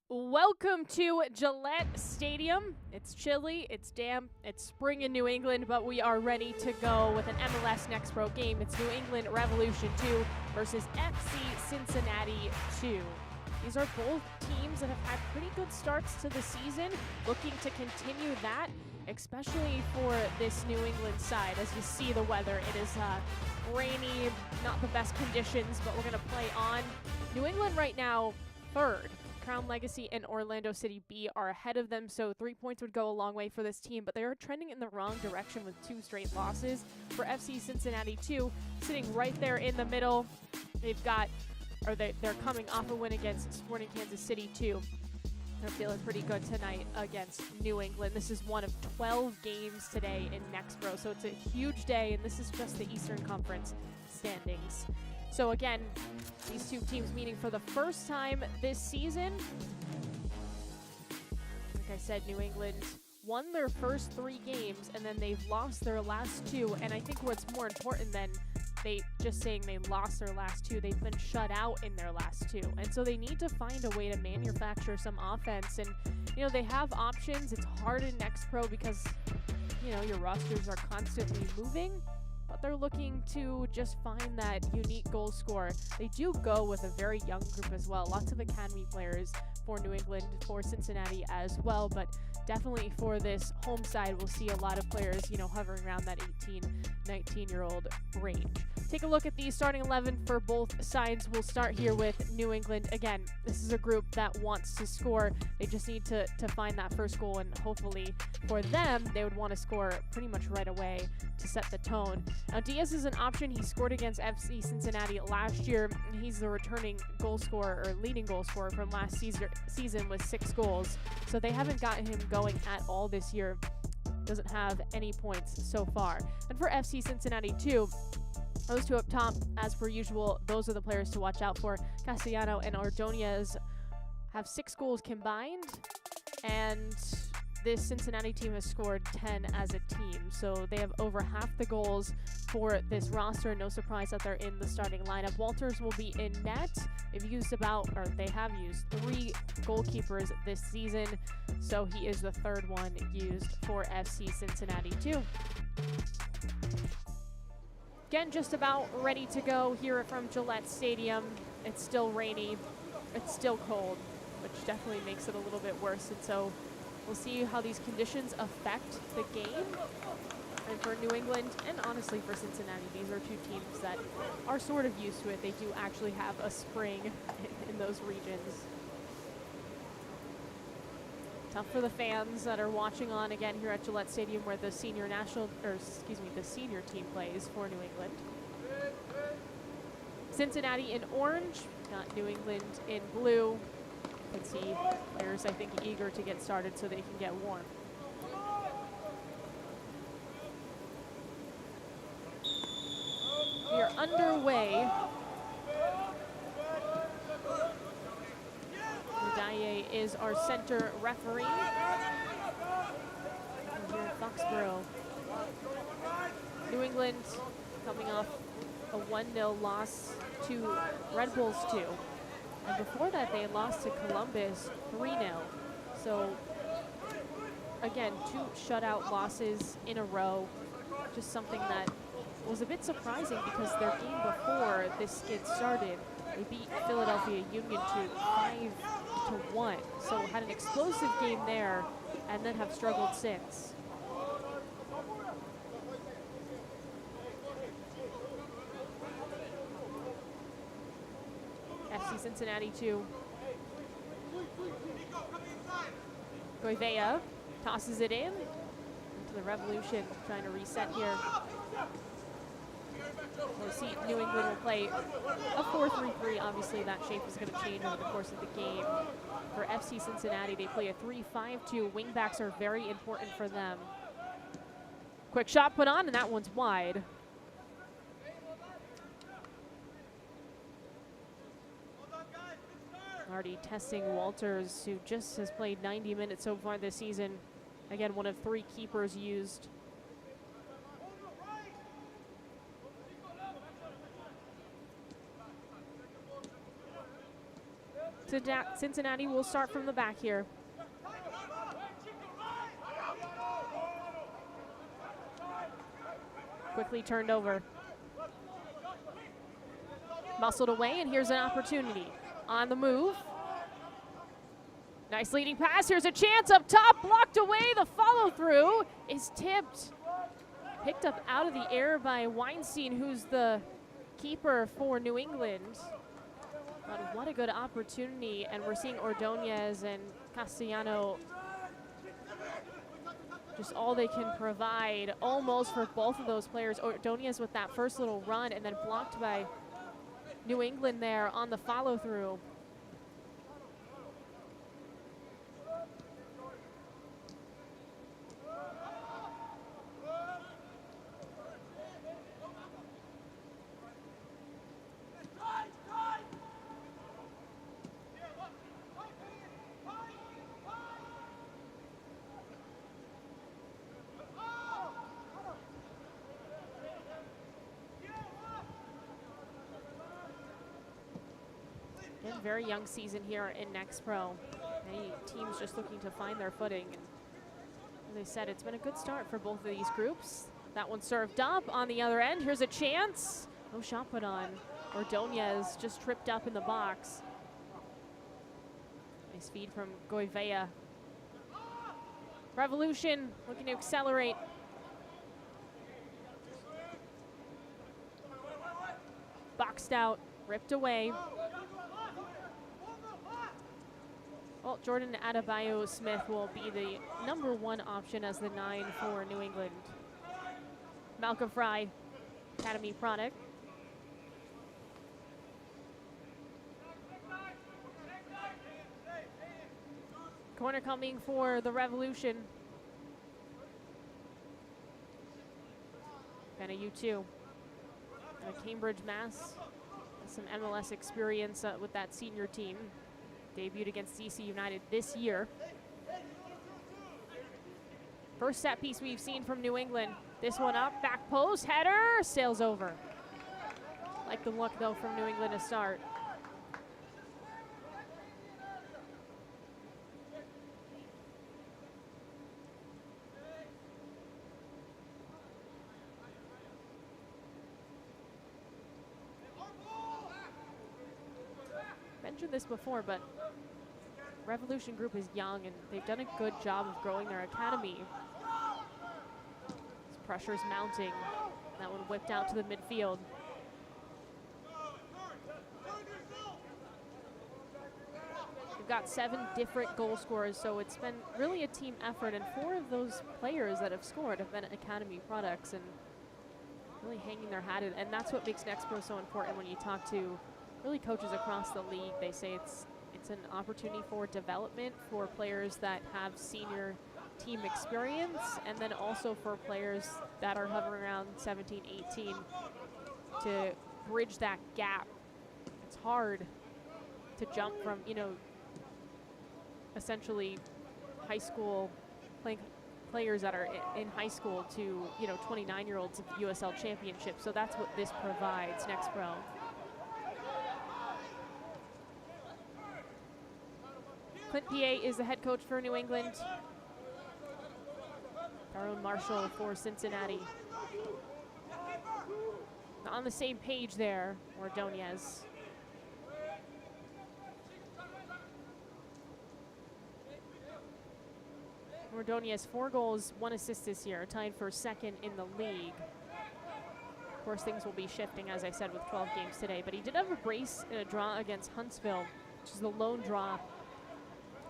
Welcome to Gillette Stadium. It's chilly, it's damp, it's spring in New England, but we are ready to go with an MLS Next Pro game. It's New England Revolution 2 versus FC Cincinnati 2. These are both teams that have had pretty good starts to the season, looking to continue that, especially for this New England side. As you see the weather, it is rainy, not the best conditions, but we're going to play on. New England right now, third. Crown Legacy and Orlando City B are ahead of them, so 3 points would go a long way for this team, but they are trending in the wrong direction with 2 straight losses. For FC Cincinnati 2, sitting right there in the middle, they're coming off a win against Sporting Kansas City 2. They're feeling pretty good tonight against New England. This is one of 12 games today in Next Pro, so it's a huge day, and this is just the Eastern Conference standings. So again, these two teams meeting for the first time this season. Like I said, New England won their first 3 games, and then they've lost their last 2. And I think what's more important than just saying they lost their last 2, they've been shut out in their last 2. And so they need to find a way to manufacture some offense. And, they have options. It's hard in Next Pro because, your rosters are constantly moving. But they're looking to just find that unique goal scorer. They do go with a very young group as well. Lots of academy players for New England, for Cincinnati as well. But definitely for this home side, we'll see a lot of players, hovering around that 18, 19-year-old range. Take a look at the starting 11 for both sides. We'll start here with New England. Again, this is a group that wants to score. They just need to find that first goal, and hopefully for them, they would want to score pretty much right away to set the tone. Now, Diaz is an option. He scored against FC Cincinnati last year. He's the returning goal scorer, or leading goal scorer from last season with 6 goals. So they haven't gotten him going at all this year. Doesn't have any points so far. And for FC Cincinnati 2, those two up top, as per usual, those are the players to watch out for. Castellano and Ordonez have 6 goals combined, and this Cincinnati team has scored 10 as a team. So they have over half the goals for this roster. No surprise that they're in the starting lineup. Walters will be in net. They have used 3 goalkeepers this season. So he is the 3rd one used for FC Cincinnati 2. Again, just about ready to go here from Gillette Stadium. It's still rainy. It's still cold, which definitely makes it a little bit worse. And so we'll see how these conditions affect the game. And for New England, and honestly for Cincinnati, these are 2 teams that are sort of used to it. They do actually have a spring in those regions. Tough for the fans that are watching on again here at Gillette Stadium, where the senior team plays for New England. Cincinnati in orange, got New England in blue. You can see players, I think, eager to get started so they can get warm. We are underway. Daye is our center referee here in Foxborough. New England coming off a 1-0 loss to Red Bulls 2. And before that, they lost to Columbus 3-0. So, again, 2 shutout losses in a row. Just something that was a bit surprising because their game before this skid started, they beat Philadelphia Union 5-1. So had an explosive game there and then have struggled since. FC Cincinnati 2. Goivea tosses it in into the Revolution, trying to reset here. We'll see New England will play a 4-3-3. Obviously, that shape is going to change over the course of the game. For FC Cincinnati, they play a 3-5-2. Wingbacks are very important for them. Quick shot put on, and that one's wide. Already testing Walters, who just has played 90 minutes so far this season. Again, one of 3 keepers used. Cincinnati will start from the back here. Quickly turned over. Muscled away, and here's an opportunity. On the move. Nice leading pass. Here's a chance up top. Blocked away. The follow through is tipped. Picked up out of the air by Weinstein, who's the keeper for New England. But what a good opportunity. And we're seeing Ordonez and Castellano just all they can provide almost for both of those players. Ordonez with that first little run and then blocked by New England there on the follow through. Very young season here in Next Pro. Many teams just looking to find their footing. And as I said, it's been a good start for both of these groups. That one served up on the other end. Here's a chance. No shot put on. Ordonez just tripped up in the box. Nice feed from Goivea. Revolution looking to accelerate. Boxed out, ripped away. Well, Jordan Adebayo-Smith will be the #1 option as the 9 for New England. Malcolm Fry, Academy product. Corner coming for the Revolution. And a U2. And a Cambridge, Mass. Some MLS experience with that senior team. Debuted against DC United this year. First set piece we've seen from New England. This one up, back post, header, sails over. Like the look though from New England to start. Mentioned this before, but Revolution Group is young and they've done a good job of growing their academy. This pressure's mounting. That one whipped out to the midfield. We've got 7 different goal scorers, so it's been really a team effort, and 4 of those players that have scored have been academy products and really hanging their hat in. And that's what makes Next Pro so important when you talk to really coaches across the league. They say it's an opportunity for development for players that have senior team experience, and then also for players that are hovering around 17, 18 to bridge that gap. It's hard to jump from, essentially high school players that are in high school to, 29-year-olds of USL Championship. So that's what this provides, Next Pro. Clint PA is the head coach for New England. Tyrone Marshall for Cincinnati. On the same page there, Ordonez. Ordonez, 4 goals, 1 assist this year, tied for 2nd in the league. Of course, things will be shifting, as I said, with 12 games today, but he did have a brace in a draw against Huntsville, which is the lone draw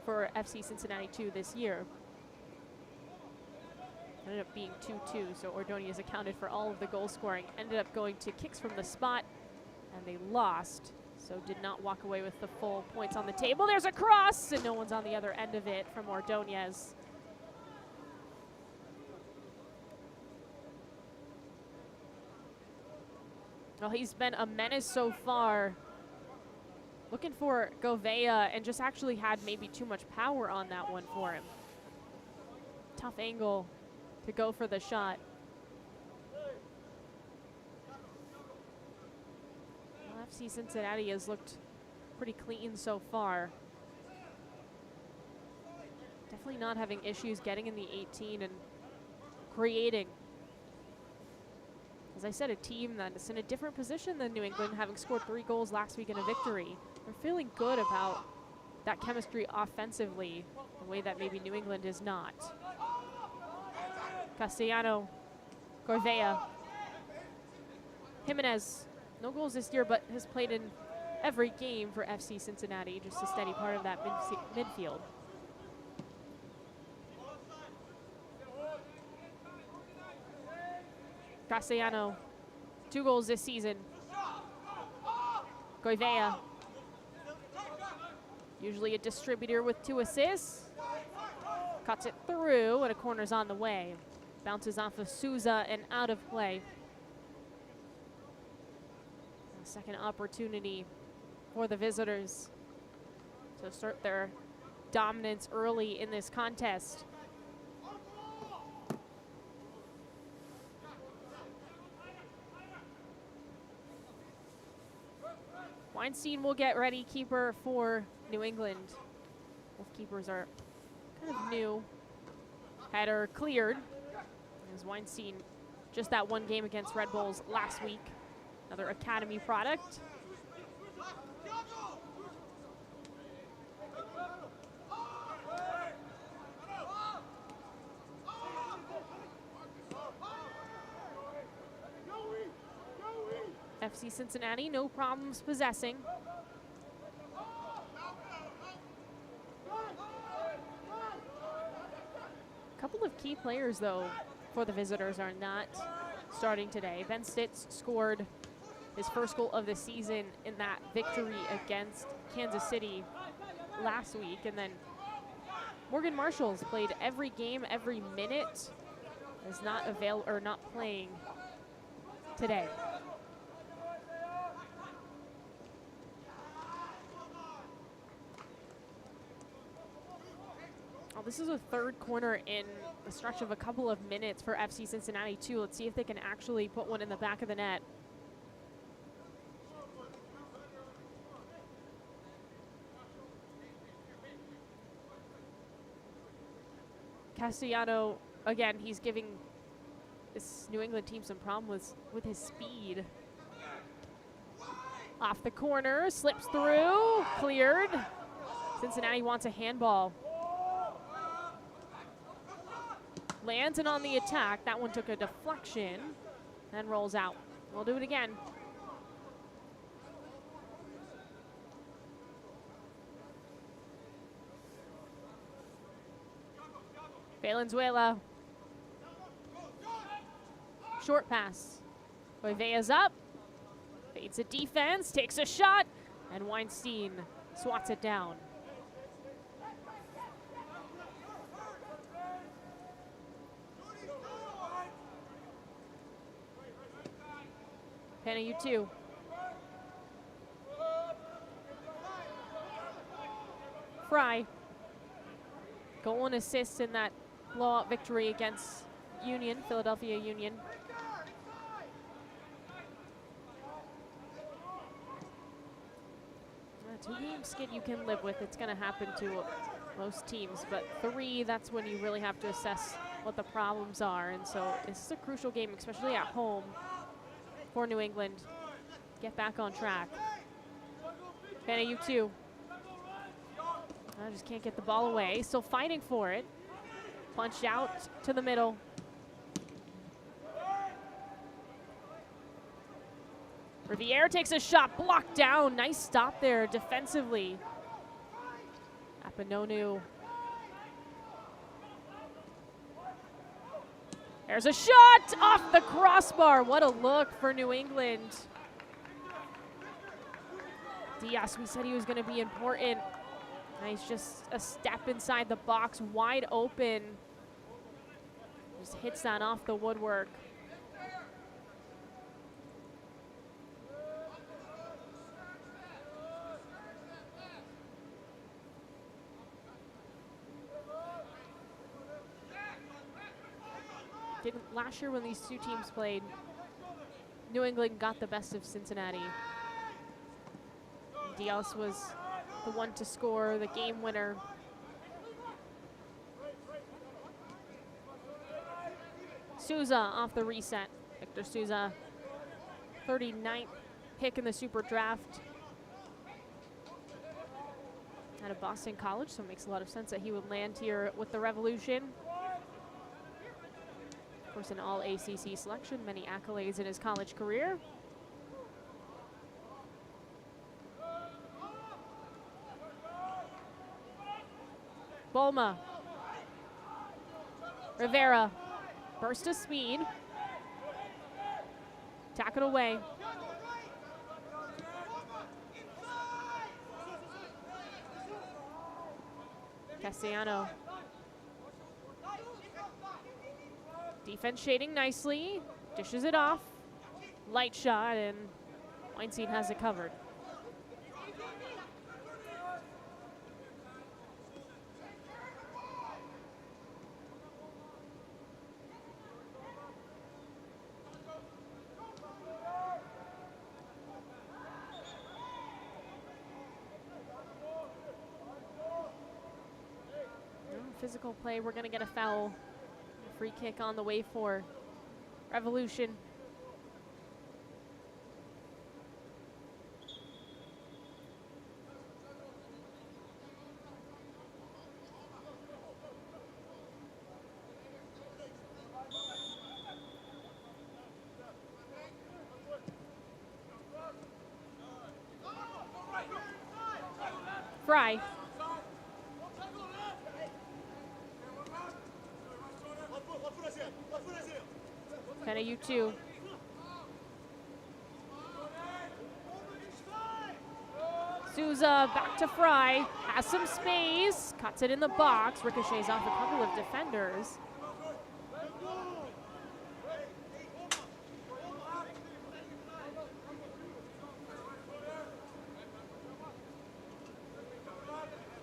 for FC Cincinnati 2 this year. Ended up being 2-2, so Ordonez accounted for all of the goal scoring. Ended up going to kicks from the spot, and they lost, so did not walk away with the full points on the table. There's a cross, and no one's on the other end of it from Ordonez. Well, he's been a menace so far. Looking for Goivea, and just actually had maybe too much power on that one for him. Tough angle to go for the shot. Well, FC Cincinnati has looked pretty clean so far. Definitely not having issues getting in the 18 and creating. As I said, a team that is in a different position than New England, having scored 3 goals last week in a victory. They're feeling good about that chemistry offensively, the way that maybe New England is not. Castellano, Goivea, Jimenez, no goals this year, but has played in every game for FC Cincinnati, just a steady part of that midfield. Castellano, 2 goals this season. Goivea, usually a distributor with 2 assists. Cuts it through, and a corner's on the way. Bounces off of Souza and out of play. A second opportunity for the visitors to start their dominance early in this contest. Weinstein will get ready, keeper for New England. Both keepers are kind of new. Header cleared. As Weinstein, just that 1 game against Red Bulls last week. Another academy product. FC Cincinnati, no problems possessing. A couple of key players, though, for the visitors are not starting today. Ben Stitz scored his first goal of the season in that victory against Kansas City last week. And then Morgan Marshall's played every game, every minute, is not playing today. This is a 3rd corner in a stretch of a couple of minutes for FC Cincinnati, too. Let's see if they can actually put one in the back of the net. Castellano, again, he's giving this New England team some problems with his speed. Off the corner, slips through, cleared. Cincinnati wants a handball. Lands and on the attack. That one took a deflection and rolls out. We'll do it again. Valenzuela. Short pass. Goivea's up. Fades a defense, takes a shot, and Weinstein swats it down. Penalty 2. Fry. Goal and assist in that blowout victory against Philadelphia Union. A 2-game skid you can live with. It's going to happen to most teams, but 3, that's when you really have to assess what the problems are. And so this is a crucial game, especially at home, for New England. Get back on track. Penalty 2. I just can't get the ball away. Still fighting for it. Punched out to the middle. Riviere takes a shot, blocked down. Nice stop there defensively. Apinonu. There's a shot off the crossbar. What a look for New England. Diaz, we said he was going to be important. Nice, just a step inside the box, wide open. Just hits that off the woodwork. Last year when these two teams played, New England got the best of Cincinnati. Diaz was the one to score the game winner. Souza off the reset. Victor Souza, 39th pick in the Super Draft. Out of Boston College, so it makes a lot of sense that he would land here with the Revolution. Of course, an all-ACC selection, many accolades in his college career. Bulma. Rivera. Burst of speed. Tack it away. Castellano. Defense shading nicely. Dishes it off. Light shot, and Weinstein has it covered. Physical play, we're gonna get a foul. Free kick on the way for Revolution. Fry. U2. Souza back to Fry, has some space, cuts it in the box, ricochets off a couple of defenders.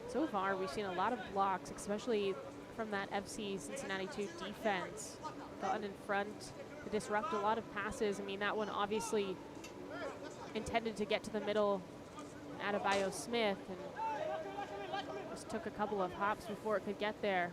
So far, we've seen a lot of blocks, especially from that FC Cincinnati 2 defense. Gotten in front to disrupt a lot of passes. I mean, that one obviously intended to get to the middle, Adebayo Smith, and just took a couple of hops before it could get there.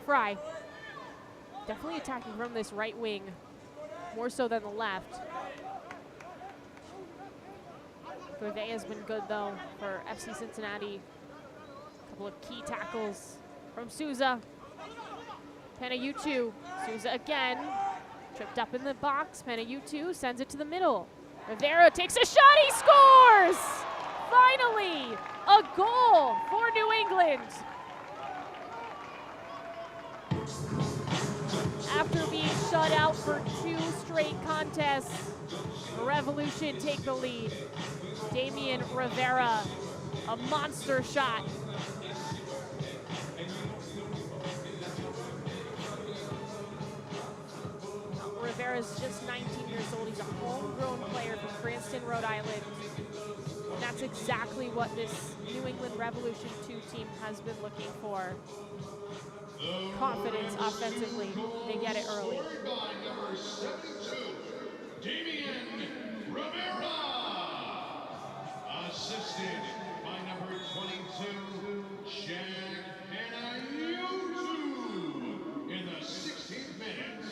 Fry. Definitely attacking from this right wing, more so than the left. Gourvet has been good, though, for FC Cincinnati. A couple of key tackles from Souza. Penayutu. Souza again. Tripped up in the box. Penayutu sends it to the middle. Rivera takes a shot. He scores! Finally, a goal for New England. After being shut out for 2 straight contests, the Revolution take the lead. Damian Rivera, a monster shot. Rivera's just 19 years old. He's a homegrown player from Cranston, Rhode Island. And that's exactly what this New England Revolution 2 team has been looking for. Confidence offensively. They get it early. Number 72, Damian Rivera. Assisted by number 22, Jack Penayutu in the 16th minute.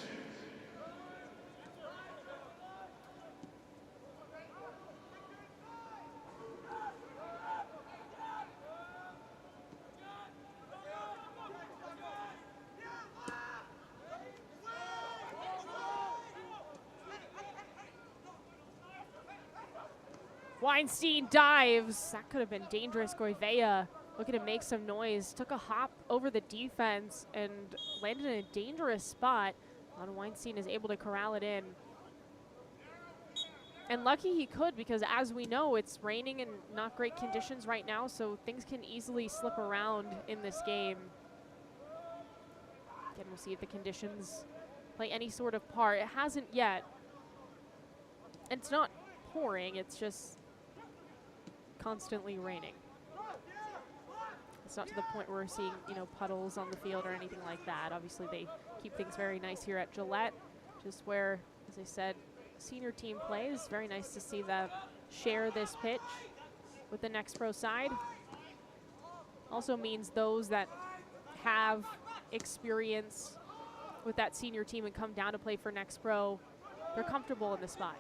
Weinstein dives. That could have been dangerous. Goivea looking to make some noise. Took a hop over the defense and landed in a dangerous spot. Weinstein is able to corral it in. And lucky he could, because as we know, it's raining and not great conditions right now, so things can easily slip around in this game. Again, we'll see if the conditions play any sort of part. It hasn't yet. And it's not pouring, it's just constantly raining. It's not to the point where we're seeing, you know, puddles on the field or anything like that. Obviously, they keep things very nice here at Gillette, just where, as I said, senior team plays. Very nice to see them share this pitch with the Next Pro side. Also means those that have experience with that senior team and come down to play for Next Pro, they're comfortable in the spot.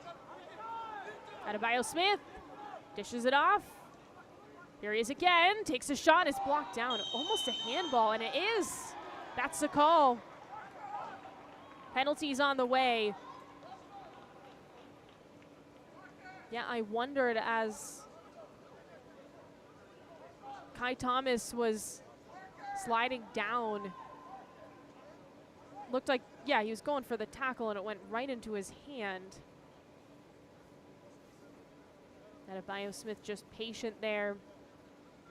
Adebayo Smith dishes it off. Here he is again, takes a shot, it's blocked down. Almost a handball, and it is. That's the call. Penalties on the way. Yeah, I wondered as Kai Thomas was sliding down. Looked like, yeah, he was going for the tackle and it went right into his hand. Adebayo Smith just patient there.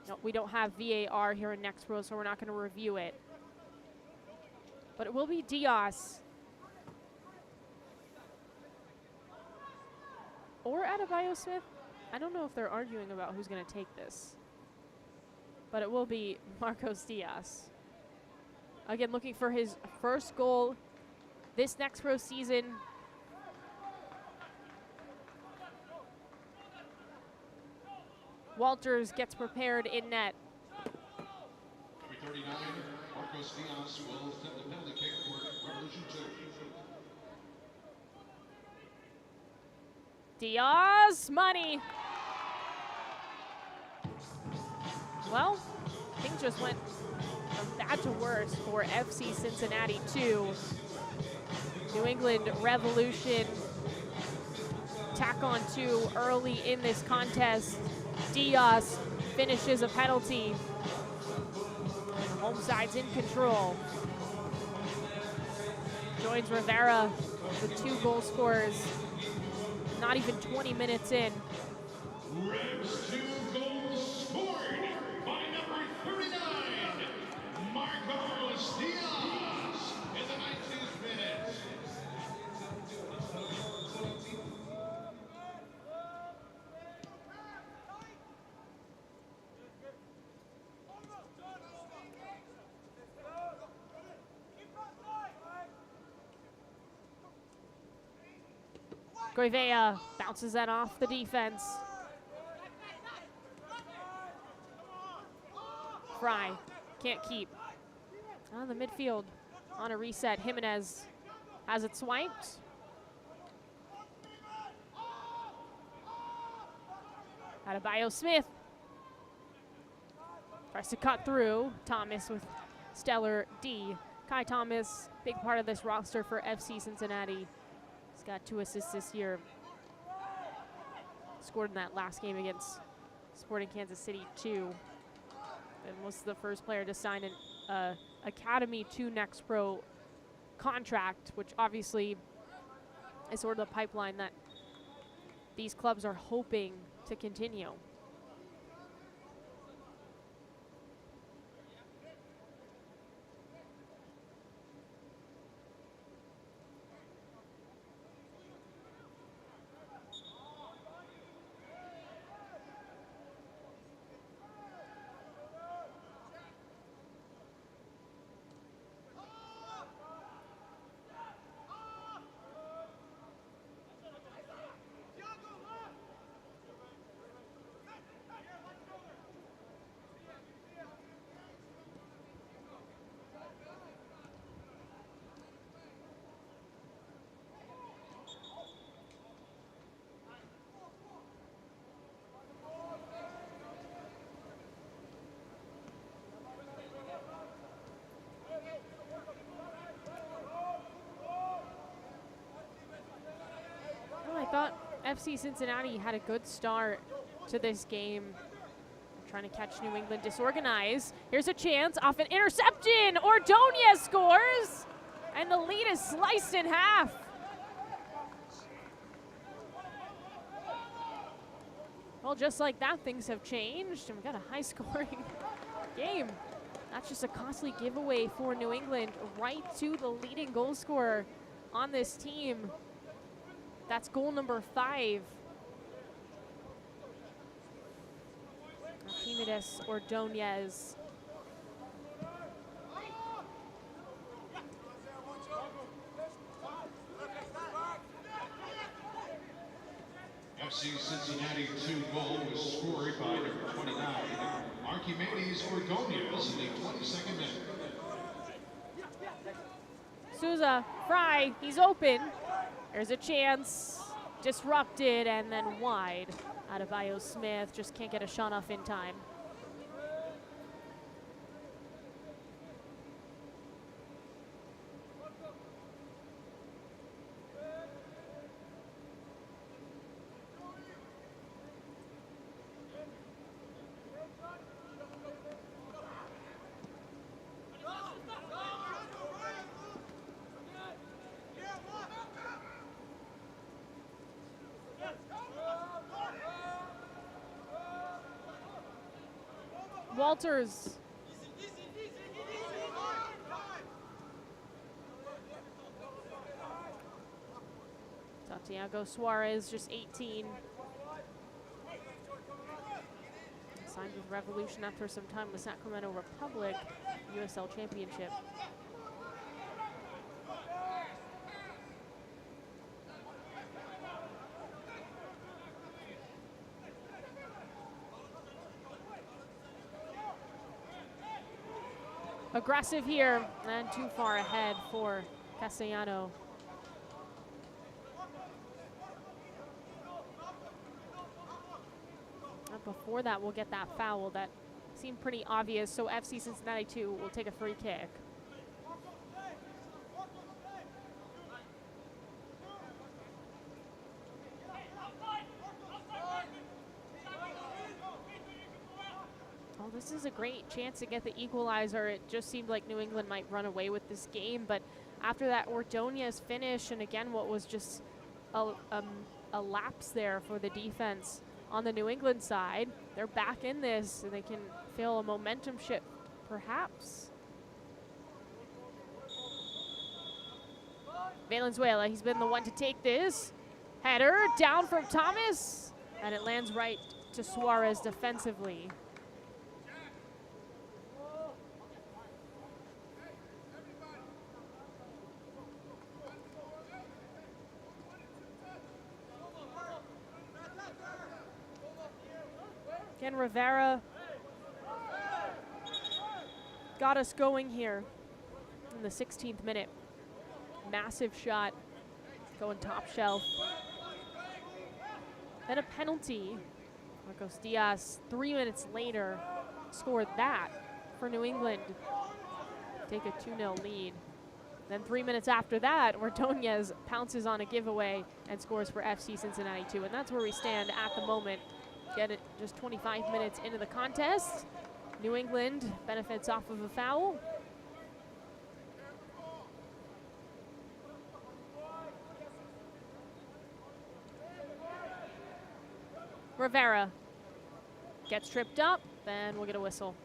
No, we don't have VAR here in Next Pro, so we're not going to review it. But it will be Diaz. Or Adebayo Smith. I don't know if they're arguing about who's going to take this. But it will be Marcos Diaz. Again, looking for his first goal this Next Pro season. Walters gets prepared in net. 3:39, Marcos Diaz will attempt the penalty kick for Revolution 2. Diaz, money. Well, things just went from bad to worse for FC Cincinnati 2. New England Revolution tack on 2 early in this contest. Diaz finishes a penalty. And home side's in control. Joins Rivera with 2 goal scorers. Not even 20 minutes in. Revs 2 goals scored by number 39, Marcos Diaz, in the 19th minute. Goivea bounces that off the defense. Fry can't keep. On the midfield on a reset. Jimenez has it swiped. Adebayo Smith tries to cut through. Thomas with stellar D. Kai Thomas, big part of this roster for FC Cincinnati. He's got 2 assists this year. Scored in that last game against Sporting Kansas City 2. And was the first player to sign an Academy to Next Pro contract, which obviously is sort of the pipeline that these clubs are hoping to continue. I thought FC Cincinnati had a good start to this game. Trying to catch New England disorganized. Here's a chance off an interception. Ordonez scores, and the lead is sliced in half. Well, just like that, things have changed, and we've got a high-scoring game. That's just a costly giveaway for New England, right to the leading goal scorer on this team. That's goal number 5. Archimedes Ordonez. FC Cincinnati 2 goal was scored by number 29, Archimedes Ordonez in the 22nd minute. Souza, Fry, he's open. There's a chance. Disrupted and then wide. Adebayo Smith just can't get a shot off in time. Walters. Santiago Suarez, just 18. Signed with Revolution after some time with Sacramento Republic, USL Championship. Aggressive here, and too far ahead for Castellano. And before that, we'll get that foul that seemed pretty obvious, so FC Cincinnati 2 will take a free kick. This is a great chance to get the equalizer. It just seemed like New England might run away with this game, but after that Ordonez finish, and again what was just a lapse there for the defense on the New England side, they're back in this and they can feel a momentum shift perhaps. Valenzuela, he's been the one to take this. Header down from Thomas, and it lands right to Suarez defensively. Again, Rivera got us going here in the 16th minute. Massive shot going top shelf. Then a penalty. Marcos Diaz, 3 minutes later, scored that for New England. Take a 2-0 lead. Then 3 minutes after that, Ordonez pounces on a giveaway and scores for FC Cincinnati 2. And that's where we stand at the moment. Get it just 25 minutes into the contest. New England benefits off of a foul. Rivera gets tripped up, then we'll get a whistle.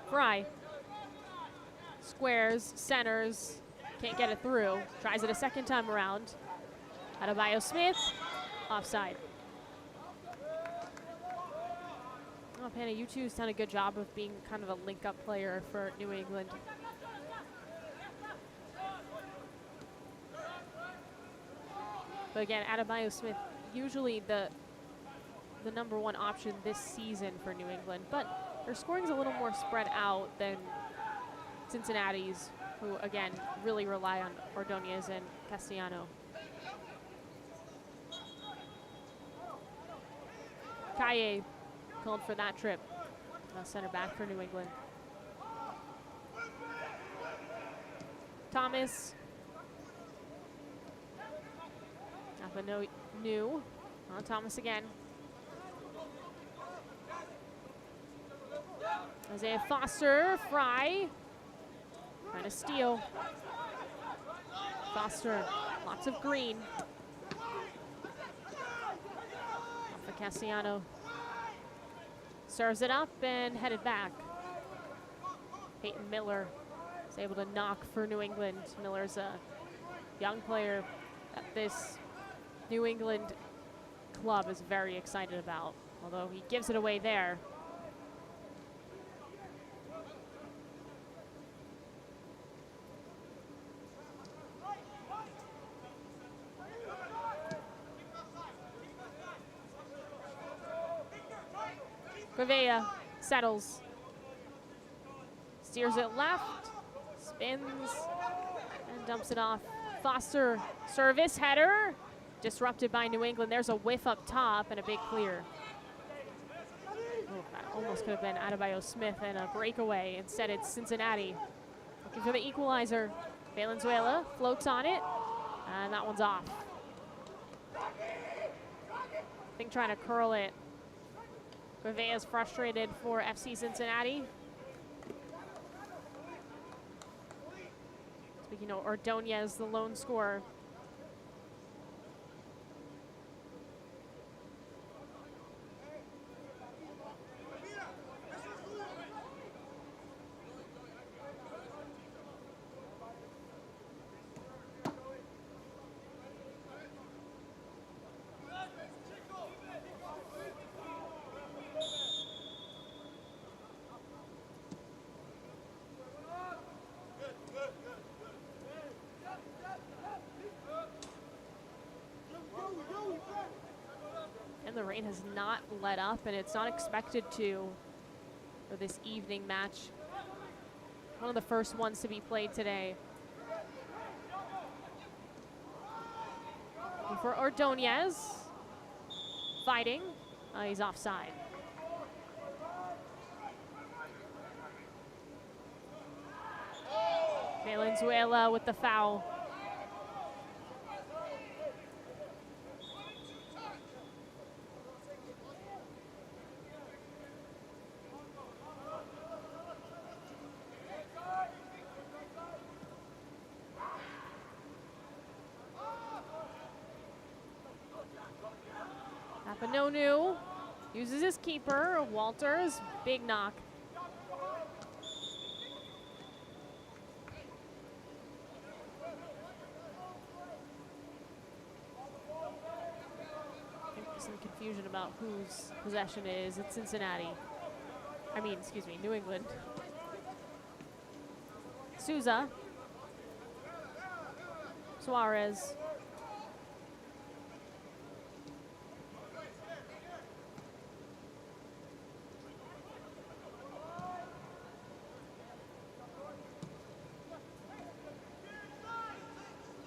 Fry squares, centers, can't get it through. Tries it a second time around. Adebayo Smith, offside. Oh, Panna, you two's done a good job of being kind of a link-up player for New England. But again, Adebayo Smith, usually the number one option this season for New England, but their scoring's a little more spread out than Cincinnati's, who again really rely on Ordonez and Castellano. Kaye called for that trip. Center back for New England. Thomas. New. On Thomas again. Isaiah Foster, Fry. Trying to steal. Foster, lots of green. Off for Castellano. Serves it up and headed back. Peyton Miller is able to knock for New England. Miller's a young player that this New England club is very excited about, although he gives it away there. Corvea settles. Steers it left, spins, and dumps it off. Foster, service, header. Disrupted by New England. There's a whiff up top and a big clear. Oh, that almost could have been Adebayo Smith and a breakaway. Instead, it's Cincinnati. Looking for the equalizer. Valenzuela floats on it, and that one's off. I think trying to curl it. Corvea's frustrated for FC Cincinnati. Speaking of Ordonez, the lone scorer. And the rain has not let up, and it's not expected to for this evening match. One of the first ones to be played today. Looking for Ordonez. Fighting. He's offside. Valenzuela with the foul. Apononu uses his keeper. Walters, big knock. I think there's some confusion about whose possession it is. It's Cincinnati. Excuse me, New England. Souza. Suarez.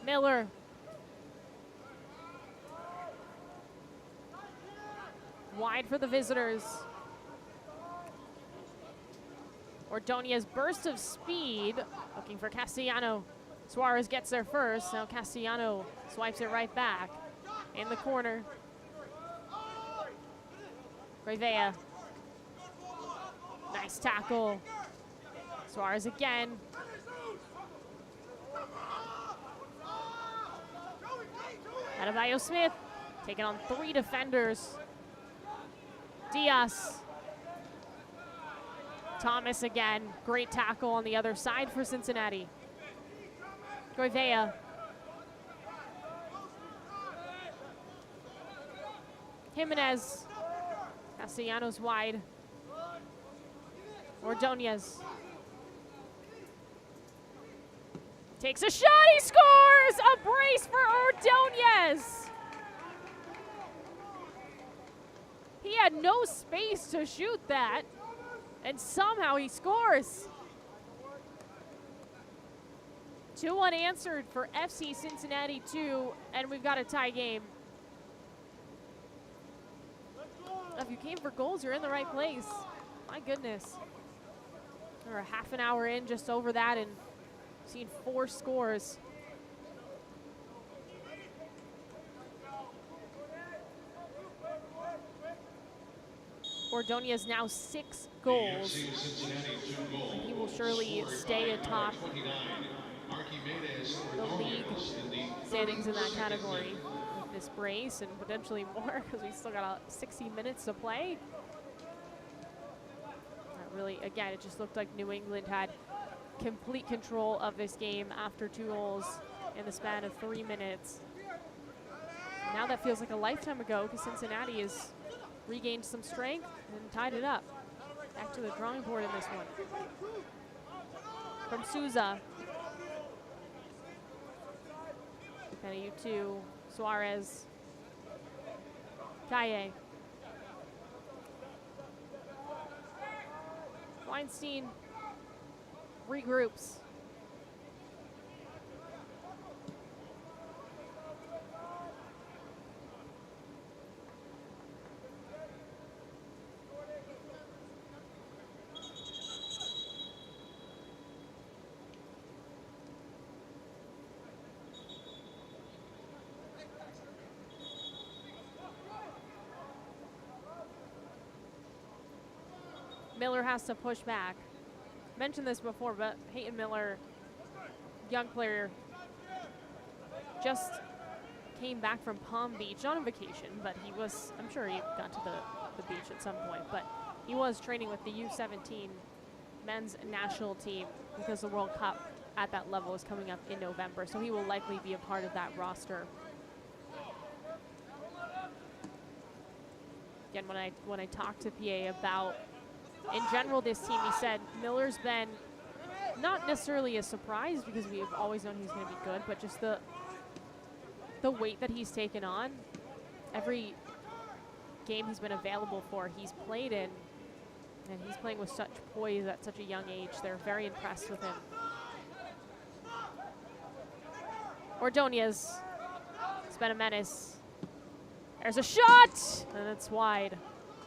Miller. Wide for the visitors. Ordonez burst of speed, looking for Castellano. Suarez gets there first. Now Castellano swipes it right back in the corner. Corvea. Nice tackle. Suarez again. Adebayo Smith taking on 3 defenders. Diaz. Thomas again. Great tackle on the other side for Cincinnati. Corvea. Jimenez. Castellanos wide. Ordonez. Takes a shot, he scores! A brace for Ordonez! He had no space to shoot that, and somehow he scores. 2 unanswered for FC Cincinnati 2, and we've got a tie game. If you came for goals, you're in the right place. My goodness. We're a half an hour in, just over that, and seen 4 scores. Ordonez now 6 goals. AFC Cincinnati 2 goals. He will surely stay atop the league standings in that category with this brace and potentially more because we still got 60 minutes to play. Really, again, it just looked like New England had complete control of this game after 2 goals in the span of 3 minutes. Now that feels like a lifetime ago because Cincinnati has regained some strength and tied it up. Back to the drawing board in this one. From Souza. Penalty, Suarez. Kaye. Weinstein regroups. Miller has to push back. Mentioned this before, but Peyton Miller, young player, just came back from Palm Beach, not on vacation, but he was, I'm sure he got to the beach at some point, but he was training with the U17 men's national team because the World Cup at that level is coming up in November, so he will likely be a part of that roster. Again, when I talked to PA about in general this team, he said Miller's been not necessarily a surprise because we've always known he's going to be good, but just the weight that he's taken on. Every game he's been available for, he's played in, and he's playing with such poise at such a young age. They're very impressed with him. Ordonez, it's been a menace. There's a shot, and it's wide.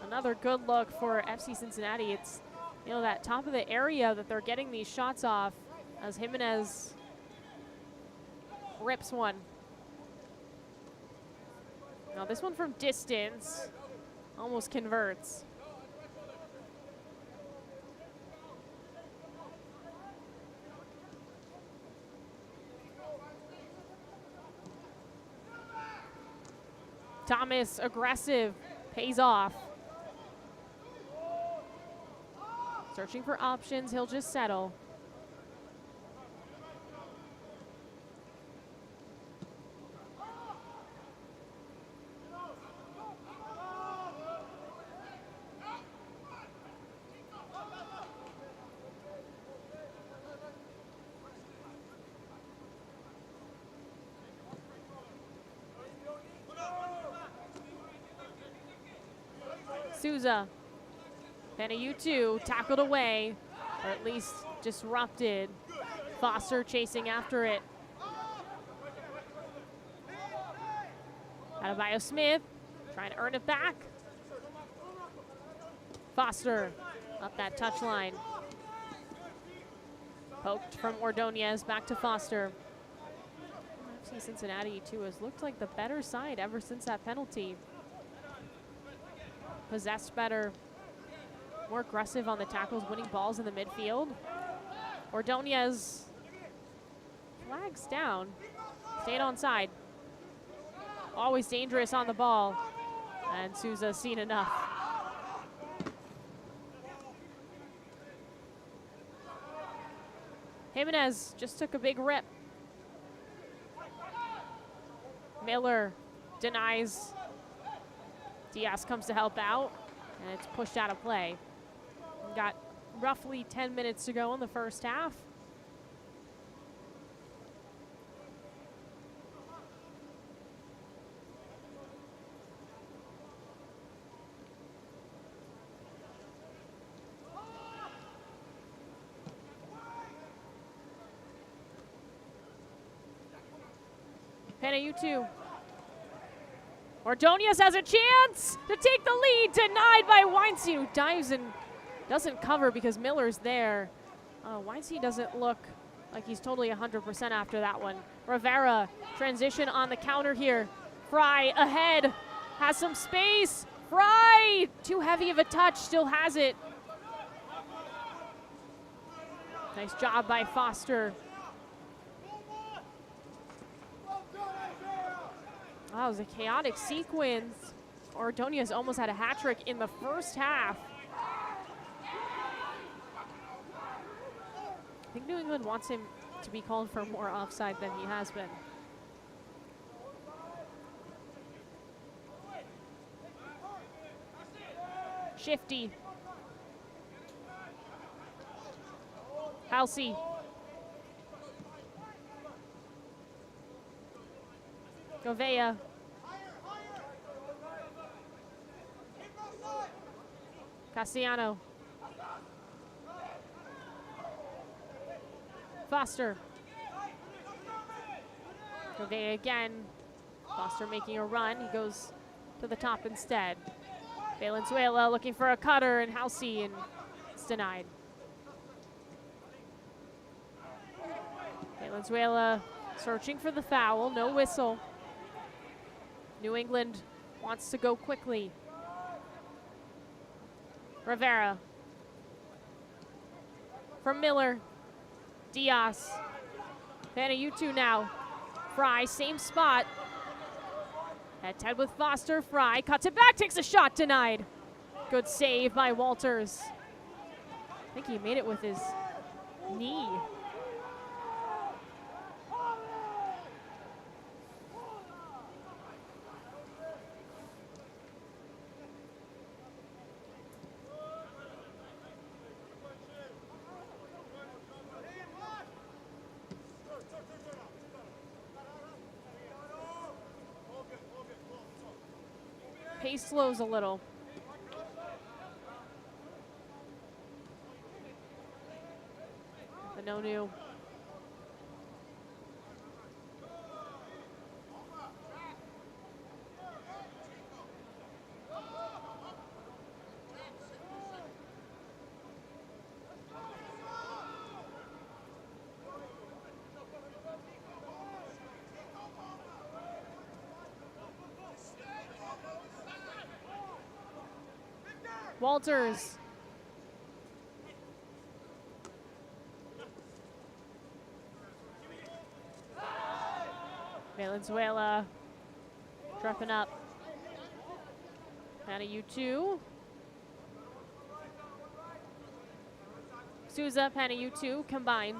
Another good look for FC Cincinnati. It's, you know, that top of the area that they're getting these shots off as Jimenez rips one. Now this one from distance almost converts. Thomas, aggressive, pays off. Searching for options, he'll just settle. Souza, Penayutu tackled away, or at least disrupted. Foster chasing after it. Adebayo Smith trying to earn it back. Foster up that touch line. Poked from Ordonez back to Foster. FC Cincinnati too has looked like the better side ever since that penalty. Possessed better, more aggressive on the tackles, winning balls in the midfield. Ordonez flags down, stayed onside. Always dangerous on the ball, and Souza's seen enough. Jimenez just took a big rip. Miller denies. Diaz comes to help out, and it's pushed out of play. We've got roughly 10 minutes to go in the first half. Penayutu. Ordonez has a chance to take the lead, denied by Weinstein, who dives and doesn't cover because Miller's there. Weinstein doesn't look like he's totally 100% after that one. Rivera, transition on the counter here. Fry ahead, has some space. Fry! Too heavy of a touch, still has it. Nice job by Foster. That was a chaotic sequence. Ordonez almost had a hat trick in the first half. I think New England wants him to be called for more offside than he has been. Shifty. Halsey. Govea. Castellano. Foster. Govea again. Foster making a run. He goes to the top instead. Valenzuela looking for a cutter, and Halsey, and it's denied. Valenzuela searching for the foul, no whistle. New England wants to go quickly. Rivera. From Miller. Diaz. Panayutu now. Fry, same spot. Head-to-head with Foster. Fry cuts it back, takes a shot, denied. Good save by Walters. I think he made it with his knee. Pace slows a little. Benonu. Walters. Valenzuela dropping up. Panayutu. Souza, Panayutu combine.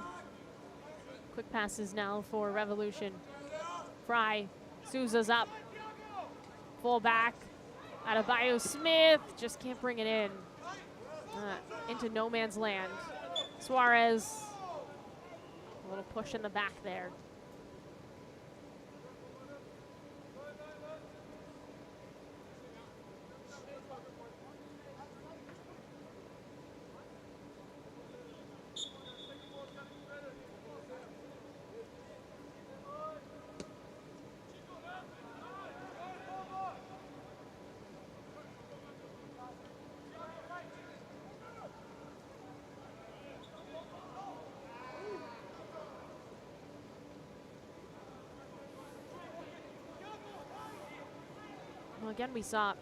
Quick passes now for Revolution. Fry. Souza's up. Full back. Adebayo Smith just can't bring it in. Into no man's land. Suarez. A little push in the back there. Well, again, we saw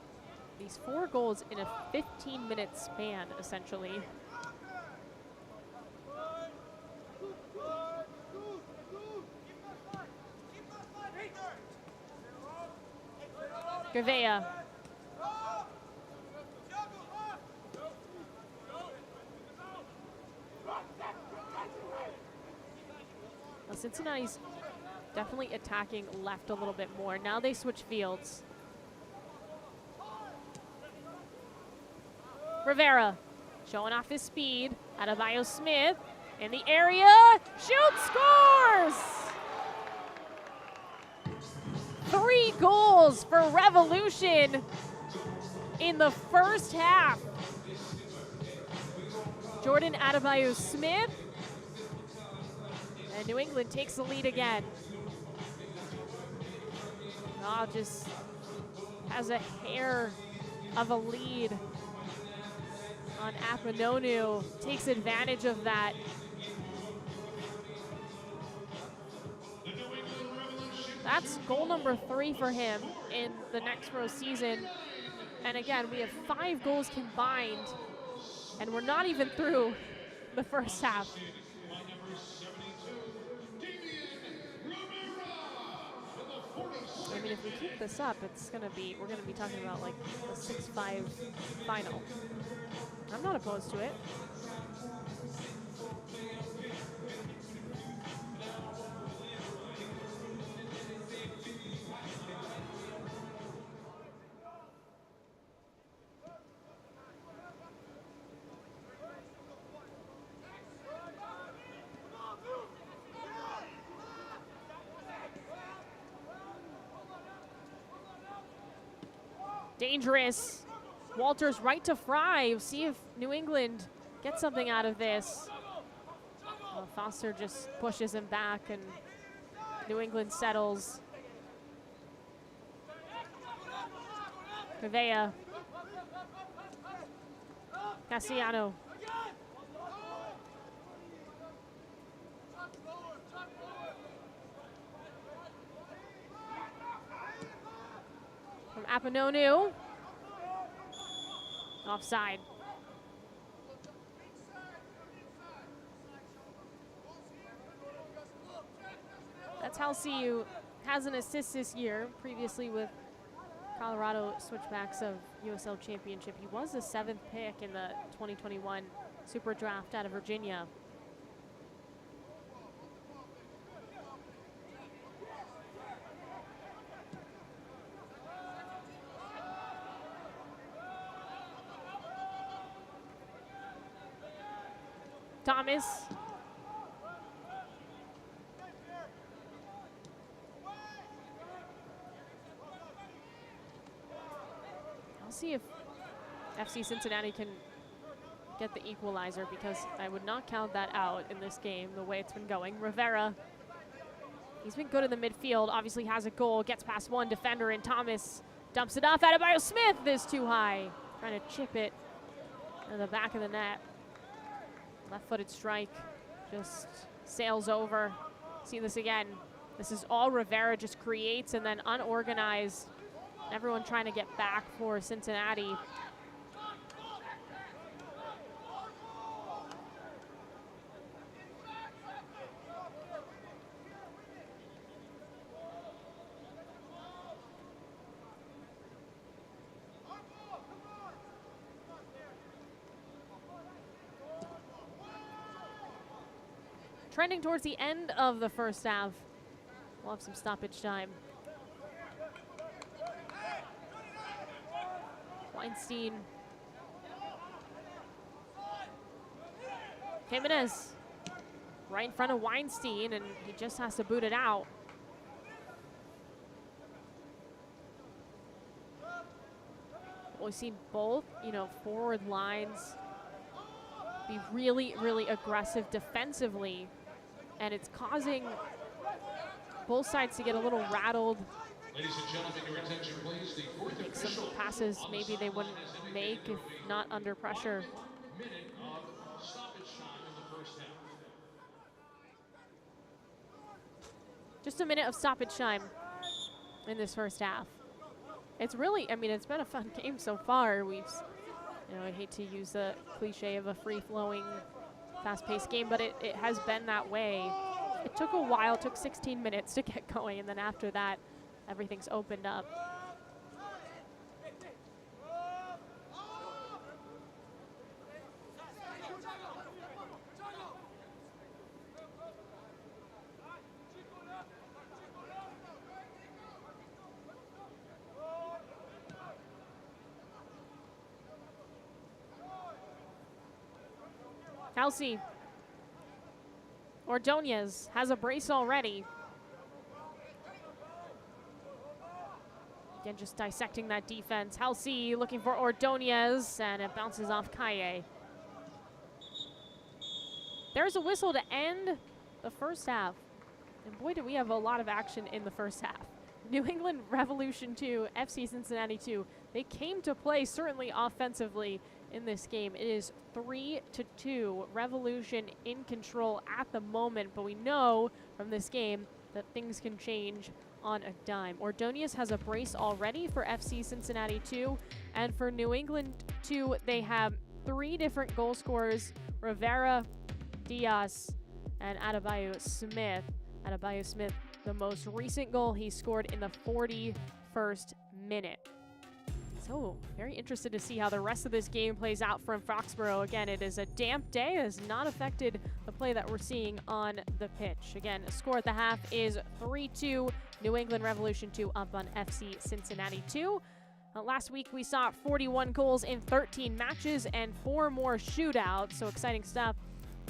these 4 goals in a 15-minute span, essentially. Govea. Well, Cincinnati's definitely attacking left a little bit more. Now they switch fields. Rivera showing off his speed. Adebayo Smith in the area. Shoots, scores! 3 goals for Revolution in the first half. Jordan Adebayo Smith. And New England takes the lead again. Oh, just has a hair of a lead on Apenonu, takes advantage of that. That's goal number 3 for him in the next row season. And again, we have 5 goals combined, and we're not even through the first half. By number 72, Rivera, with the 42nd I mean, if we keep this up, we're gonna be talking about like a 6-5 final. I'm not opposed to it. Dangerous. Walters right to Fry. See if New England gets something out of this. Foster just pushes him back, and New England settles. Corvea. Castellano. From Apononu. Offside. That's Halsey, has an assist this year, previously with Colorado Switchbacks of USL Championship. He was the 7th pick in the 2021 Super Draft out of Virginia. Thomas. I'll see if FC Cincinnati can get the equalizer, because I would not count that out in this game the way it's been going. Rivera, he's been good in the midfield, obviously has a goal, gets past one defender, and Thomas dumps it off. Adebayo Smith is too high, trying to chip it in the back of the net. Left-footed strike, just sails over. See this again. This is all Rivera just creates, and then unorganized. Everyone trying to get back for Cincinnati. Trending towards the end of the first half. We'll have some stoppage time. Weinstein. Jimenez right in front of Weinstein, and he just has to boot it out. We've seen both, forward lines be really, really aggressive defensively, and it's causing both sides to get a little rattled. Ladies and gentlemen, your attention please. The fourth Make some official passes maybe they wouldn't make if not under pressure. minute of stoppage time in the first half. Just a minute of stoppage time in this first half. It's really, it's been a fun game so far. I hate to use the cliche of a free-flowing, fast-paced game, but it has been that way. It took a while, it took 16 minutes to get going, and then after that, everything's opened up. Halsey. Ordonez has a brace already. Again, just dissecting that defense. Halsey looking for Ordonez, and it bounces off Kaye. There's a whistle to end the first half. And boy, do we have a lot of action in the first half. New England Revolution 2, FC Cincinnati 2. They came to play certainly offensively in this game. It is 3-2. Revolution in control at the moment, but we know from this game that things can change on a dime. Ordonez has a brace already for FC Cincinnati 2, and for New England 2, they have 3 different goal scorers: Rivera, Diaz, and Adebayo Smith. Adebayo Smith, the most recent goal he scored in the 41st minute. So, very interested to see how the rest of this game plays out from Foxborough. Again, it is a damp day. It has not affected the play that we're seeing on the pitch. Again, the score at the half is 3-2. New England Revolution 2 up on FC Cincinnati 2. Last week, we saw 41 goals in 13 matches and 4 more shootouts. So exciting stuff.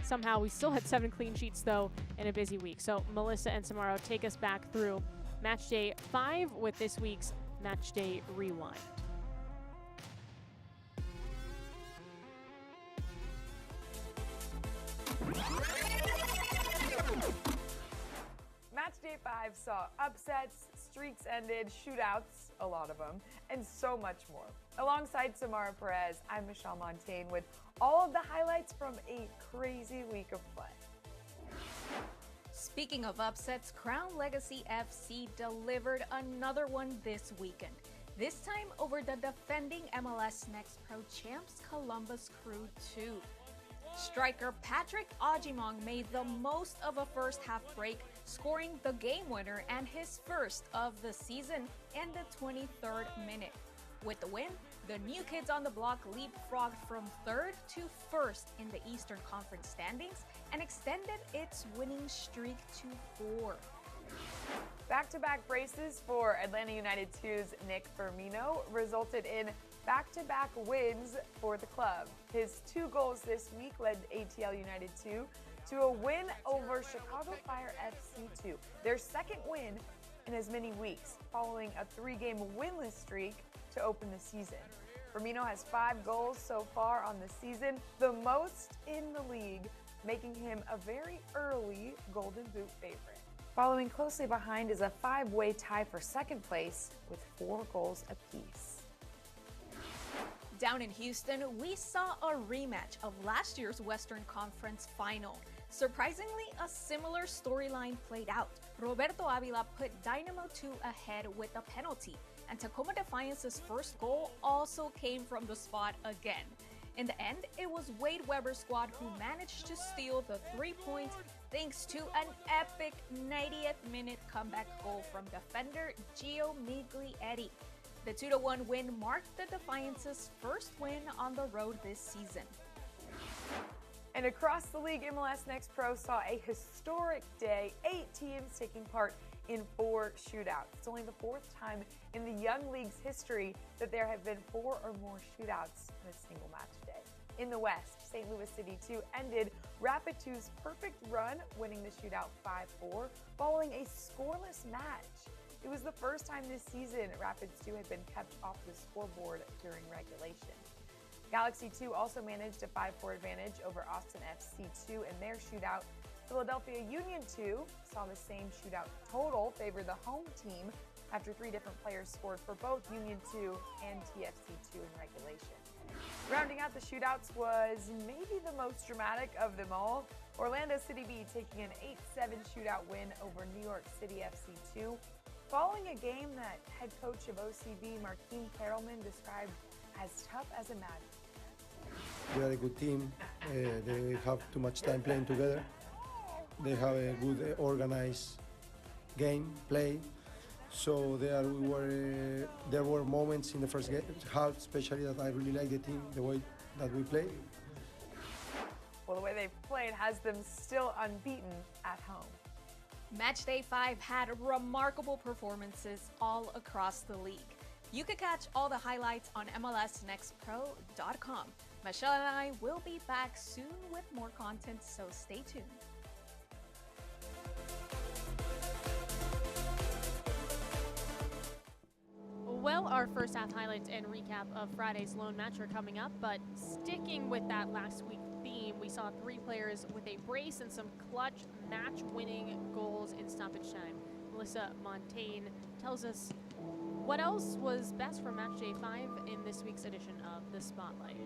Somehow, we still had 7 clean sheets, though, in a busy week. So Melissa and Samaro take us back through Match Day 5 with this week's Match Day Rewind. Match Day 5 saw upsets, streaks ended, shootouts, a lot of them, and so much more. Alongside Samara Perez, I'm Michelle Montaigne with all of the highlights from a crazy week of play. Speaking of upsets, Crown Legacy FC delivered another one this weekend. This time over the defending MLS Next Pro champs Columbus Crew 2. Striker Patrick Ajimong made the most of a first half break, scoring the game winner and his first of the season in the 23rd minute. With the win, the new kids on the block leapfrogged from 3rd to 1st in the Eastern Conference standings and extended its winning streak to 4. Back-to-back braces for Atlanta United 2's Nick Firmino resulted in back-to-back wins for the club. His 2 goals this week led ATL United 2 to a win over Chicago Fire FC 2, their second win in as many weeks, following a 3-game winless streak to open the season. Firmino has 5 goals so far on the season, the most in the league, making him a very early Golden Boot favorite. Following closely behind is a 5-way tie for second place with 4 goals apiece. Down in Houston, we saw a rematch of last year's Western Conference final. Surprisingly, a similar storyline played out. Roberto Avila put Dynamo 2 ahead with a penalty, and Tacoma Defiance's first goal also came from the spot again. In the end, it was Wade Weber's squad who managed to steal the 3 points thanks to an epic 90th minute comeback goal from defender Gio Miglietti. The 2-1 win marked the Defiance's first win on the road this season. And across the league, MLS Next Pro saw a historic day, 8 teams taking part in 4 shootouts. It's only the 4th time in the Young League's history that there have been 4 or more shootouts in a single match day. In the West, St. Louis City 2 ended Rapid 2's perfect run, winning the shootout 5-4, following a scoreless match. It was the first time this season Rapids 2 had been kept off the scoreboard during regulation. Galaxy 2 also managed a 5-4 advantage over Austin FC 2 in their shootout. Philadelphia Union 2 saw the same shootout total favor the home team after 3 different players scored for both Union 2 and TFC 2 in regulation. Rounding out the shootouts was maybe the most dramatic of them all, Orlando City B taking an 8-7 shootout win over New York City FC 2, following a game that head coach of OCB, Marquin Perelman, described as tough as a magic. They are a good team. They have too much time playing together. They have a good organized game play. So there were moments in the first half, especially that I really like the team, the way that we play. Well, the way they've played has them still unbeaten at home. Matchday 5 had remarkable performances all across the league. You can catch all the highlights on MLSNextPro.com. Michelle and I will be back soon with more content, so stay tuned. Well, our first half highlights and recap of Friday's lone match are coming up, but sticking with that last week theme, we saw 3 players with a brace and some clutch match-winning goals in stoppage time. Melissa Montaigne tells us what else was best from Matchday 5 in this week's edition of The Spotlight.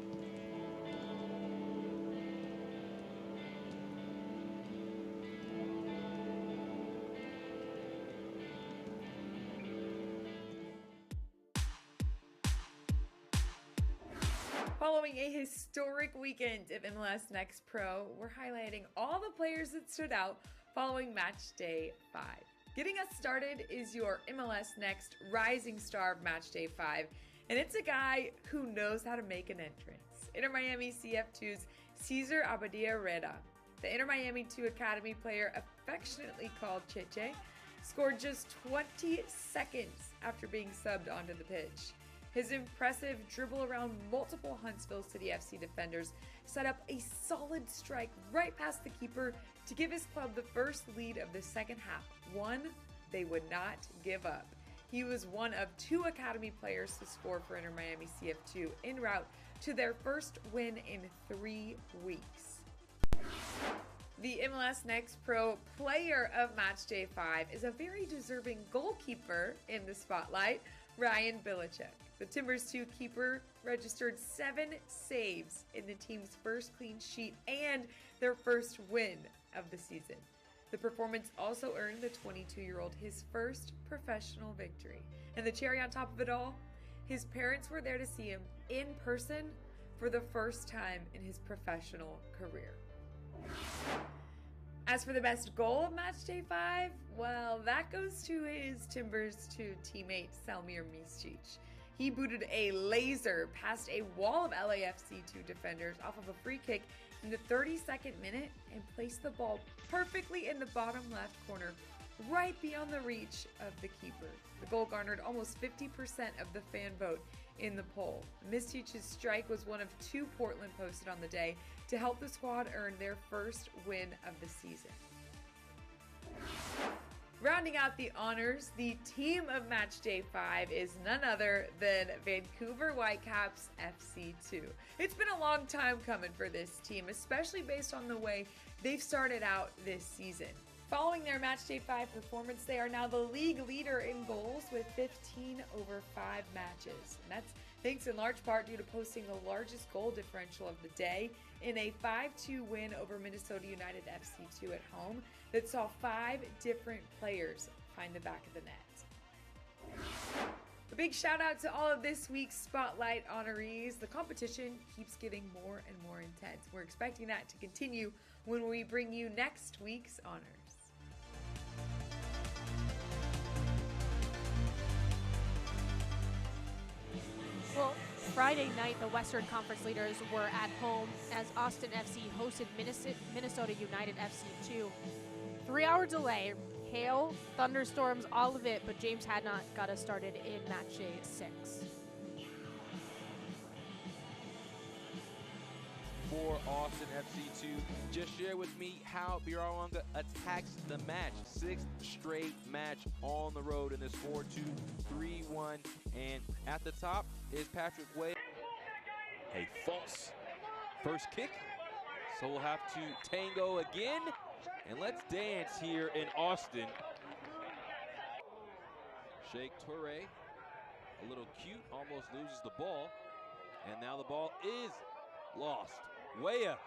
Following a historic weekend of MLS Next Pro, we're highlighting all the players that stood out following match day 5. Getting us started is your MLS Next rising star of match day 5, and it's a guy who knows how to make an entrance. Inter Miami CF2's Cesar Abadia Herrera. The Inter Miami 2 Academy player, affectionately called Cheche, scored just 20 seconds after being subbed onto the pitch. His impressive dribble around multiple Huntsville City FC defenders set up a solid strike right past the keeper to give his club the first lead of the second half, one they would not give up. He was one of 2 Academy players to score for Inter Miami CF2 en route to their first win in 3 weeks. The MLS Next Pro player of Matchday 5 is a very deserving goalkeeper in the spotlight, Ryan Belichick. The Timbers 2 keeper registered 7 saves in the team's first clean sheet and their first win of the season. The performance also earned the 22-year-old his first professional victory. And the cherry on top of it all, his parents were there to see him in person for the first time in his professional career. As for the best goal of Matchday 5, well, that goes to his Timbers 2 teammate Selmir Miscic. He booted a laser past a wall of LAFC 2 defenders off of a free kick in the 32nd minute and placed the ball perfectly in the bottom left corner, right beyond the reach of the keeper. The goal garnered almost 50% of the fan vote in the poll. Miscic's strike was one of 2 Portland posted on the day to help the squad earn their first win of the season. Rounding out the honors, the team of Matchday 5 is none other than Vancouver Whitecaps FC2. It's been a long time coming for this team, especially based on the way they've started out this season. Following their Matchday 5 performance, they are now the league leader in goals with 15 over 5 matches. And that's thanks in large part due to posting the largest goal differential of the day in a 5-2 win over Minnesota United FC2 at home that saw 5 different players find the back of the net. A big shout out to all of this week's Spotlight honorees. The competition keeps getting more and more intense. We're expecting that to continue when we bring you next week's honors. Well, Friday night, the Western Conference leaders were at home as Austin FC hosted Minnesota United FC2. 3-hour delay, hail, thunderstorms, all of it, but James Hadnot got us started in match day 6. For Austin FC2, just share with me how Biraonga attacks the match. 6th straight match on the road in this 4-2-3-1. And at the top is Patrick Way. A false first kick. So we'll have to tango again. And let's dance here in Austin. Sheikh Toure, a little cute, almost loses the ball. And now the ball is lost. Weah,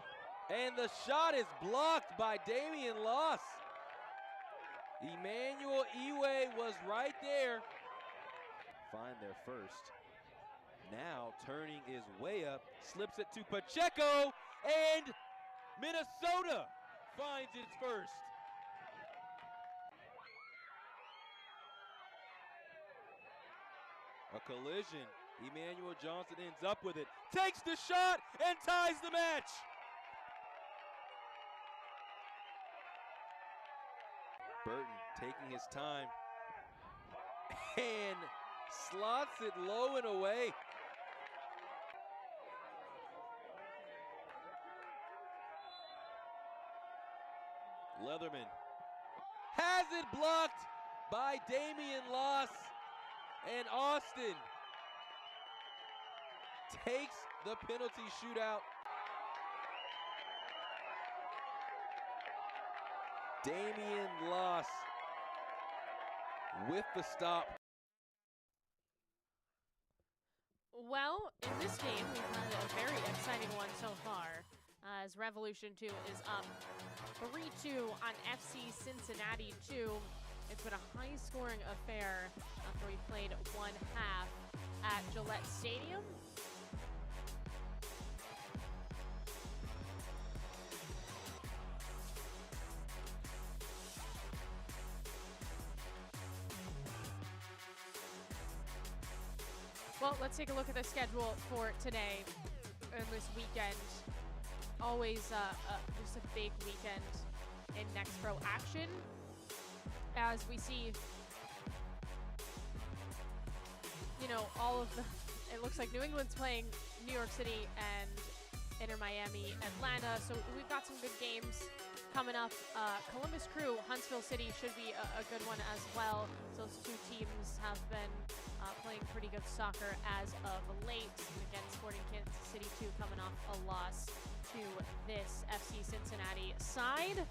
and the shot is blocked by Damian Loss. Emmanuel Iwe was right there. Find their first. Now turning is Weah, slips it to Pacheco, and Minnesota finds its first. A collision. Emmanuel Johnson ends up with it, takes the shot, and ties the match. Burton taking his time and slots it low and away. Leatherman has it blocked by Damian Loss, and Austin takes the penalty shootout. Damian Loss with the stop. Well, in this game, we've had a very exciting one so far, as Revolution 2 is up 3-2 on FC Cincinnati 2. It's been a high-scoring affair after we played one half at Gillette Stadium. Well, let's take a look at the schedule for today and this weekend. Always just a big weekend in Next Pro action, as we see, you know, all of the, it looks like New England's playing New York City and Inter Miami, Atlanta, so we've got some good games coming up. Columbus Crew, Huntsville City should be a good one as well. Those two teams have been playing pretty good soccer as of late. And again, Sporting Kansas City 2 coming off a loss to this FC Cincinnati side.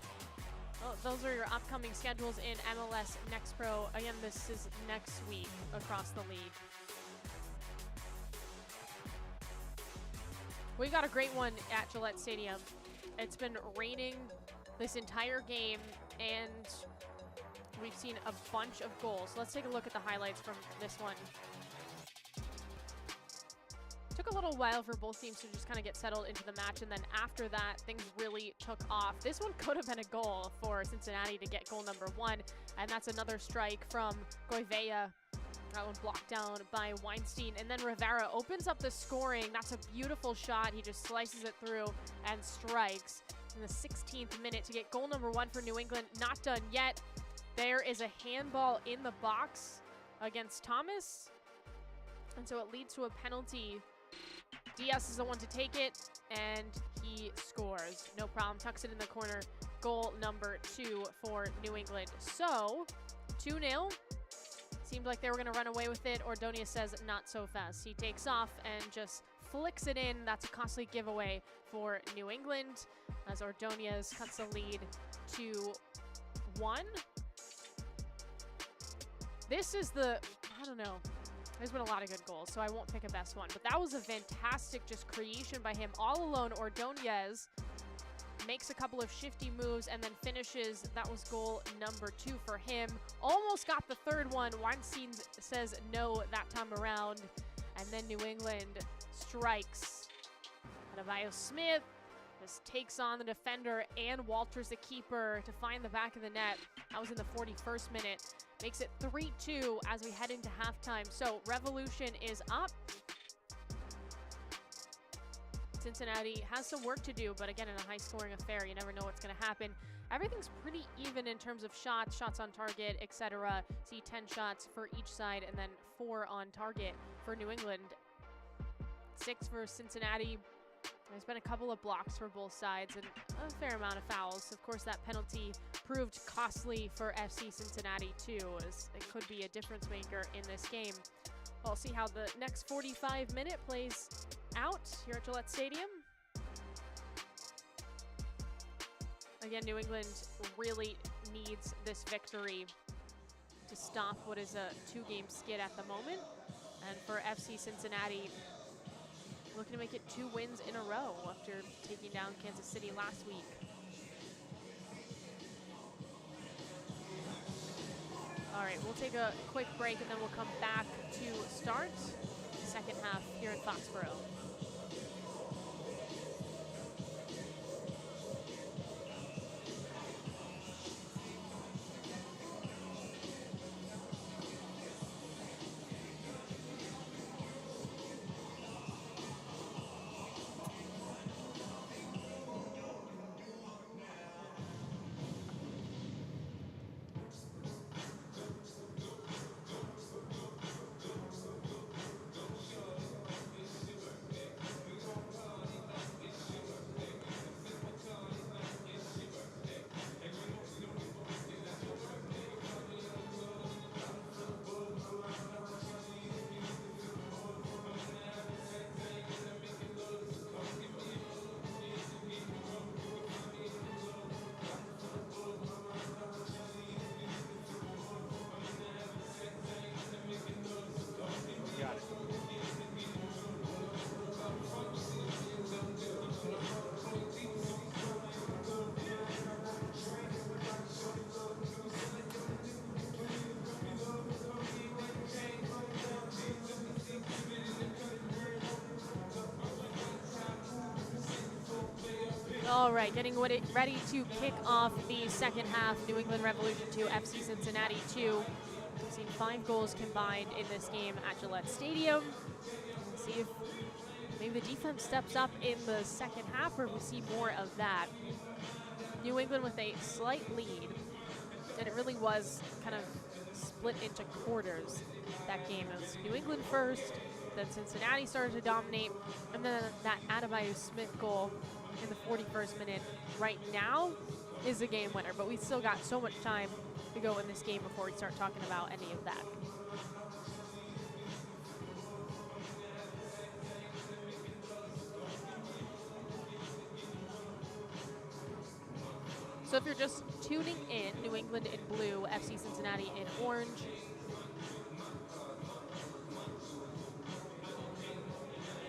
Well, those are your upcoming schedules in MLS Next Pro. Again, this is next week across the league. We've got a great one at Gillette Stadium. It's been raining this entire game, and we've seen a bunch of goals. Let's take a look at the highlights from this one. Took a little while for both teams to just kind of get settled into the match, and then after that, things really took off. This one could have been a goal for Cincinnati to get goal number 1, and that's another strike from Goivea. That one blocked down by Weinstein, and then Rivera opens up the scoring. That's a beautiful shot. He just slices it through and strikes in the 16th minute to get goal number 1 for New England. Not done yet. There is a handball in the box against Thomas, and so it leads to a penalty. Diaz is the one to take it, and he scores. No problem. Tucks it in the corner. Goal number 2 for New England. So, 2-0. Seemed like they were going to run away with it. Ordonez says not so fast. He takes off and just flicks it in. That's a costly giveaway for New England as Ordonez cuts the lead to 1. This is the, I don't know. There's been a lot of good goals, so I won't pick a best one. But that was a fantastic just creation by him. All alone, Ordonez makes a couple of shifty moves and then finishes. That was goal number 2 for him. Almost got the third one. Weinstein says no that time around. And then New England strikes. Adebayo Smith just takes on the defender and Walters the keeper to find the back of the net. That was in the 41st minute. Makes it 3-2 as we head into halftime. So Revolution is up. Cincinnati has some work to do, but again, in a high-scoring affair, you never know what's going to happen. Everything's pretty even in terms of shots, shots on target, etc. See 10 shots for each side and then 4 on target for New England. 6 for Cincinnati. There's been a couple of blocks for both sides and a fair amount of fouls. Of course, that penalty proved costly for FC Cincinnati too, as it could be a difference maker in this game. We'll see how the next 45-minute plays out here at Gillette Stadium. Again, New England really needs this victory to stop what is a 2-game skid at the moment. And for FC Cincinnati, looking to make it 2 wins in a row after taking down Kansas City last week. All right, we'll take a quick break and then we'll come back to start the second half here in Foxborough. All right, getting ready to kick off the second half. New England Revolution 2, FC Cincinnati 2. We've seen 5 goals combined in this game at Gillette Stadium. We'll see if maybe the defense steps up in the second half, or we see more of that. New England with a slight lead, and it really was kind of split into quarters, that game. It was New England first, then Cincinnati started to dominate, and then that Adebayo Smith goal in the 41st minute right now is the game winner. But we still got so much time to go in this game before we start talking about any of that. So if you're just tuning in, New England in blue, FC Cincinnati in orange.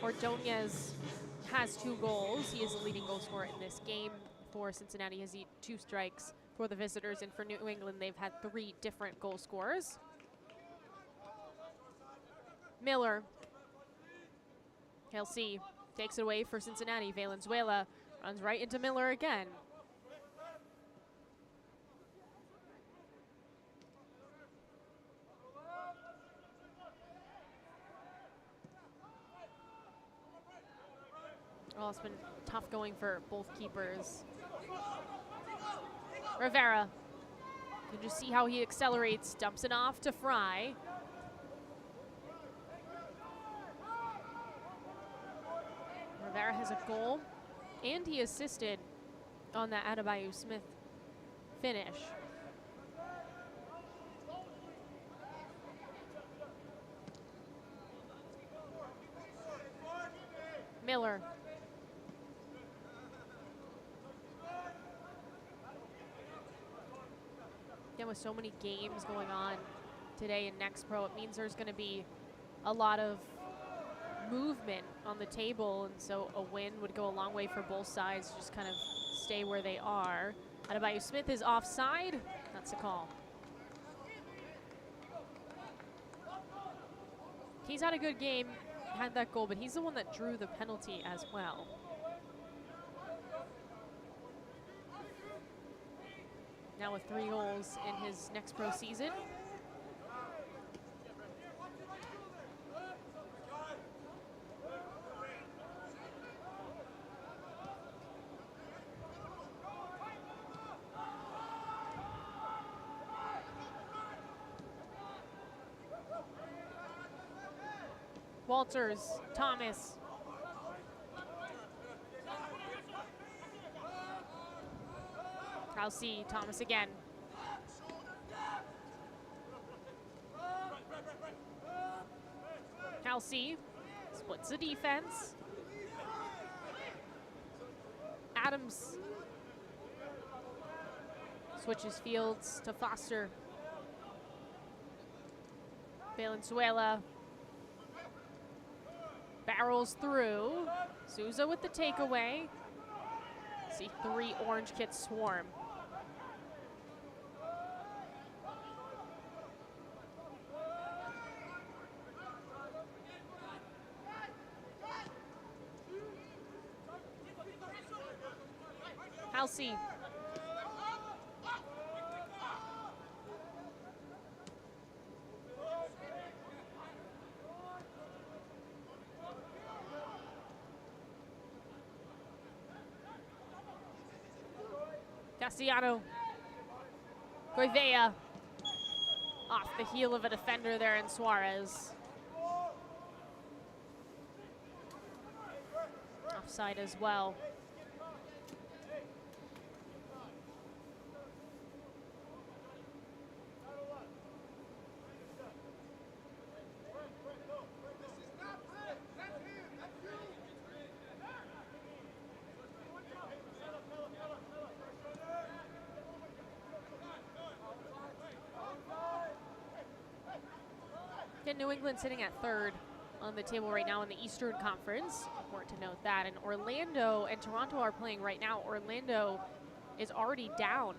Ordonez has 2 goals. He is the leading goal scorer in this game. For Cincinnati, has 2 strikes for the visitors, and for New England, they've had 3 different goal scorers. Miller. Kelsey takes it away for Cincinnati. Valenzuela runs right into Miller again. Oh, it's been tough going for both keepers. Rivera. You can just see how he accelerates, dumps it off to Fry. Rivera has a goal, and he assisted on that Adebayo Smith finish. Miller. Again, with so many games going on today in Next Pro, it means there's going to be a lot of movement on the table, and so a win would go a long way for both sides. Just kind of stay where they are. Adebayo Smith is offside. That's a call. He's had a good game, had that goal, but he's the one that drew the penalty as well. Now with 3 goals in his Next Pro season. Walters, Thomas. I'll see Thomas again. Kelsey splits the defense. Adams switches fields to Foster. Valenzuela barrels through. Souza with the takeaway. See 3 orange kits swarm. Halsey. Castellano. Goivea. Off the heel of a defender there in Suarez. Offside as well. New England sitting at 3rd on the table right now in the Eastern Conference. Important to note that. And Orlando and Toronto are playing right now. Orlando is already down.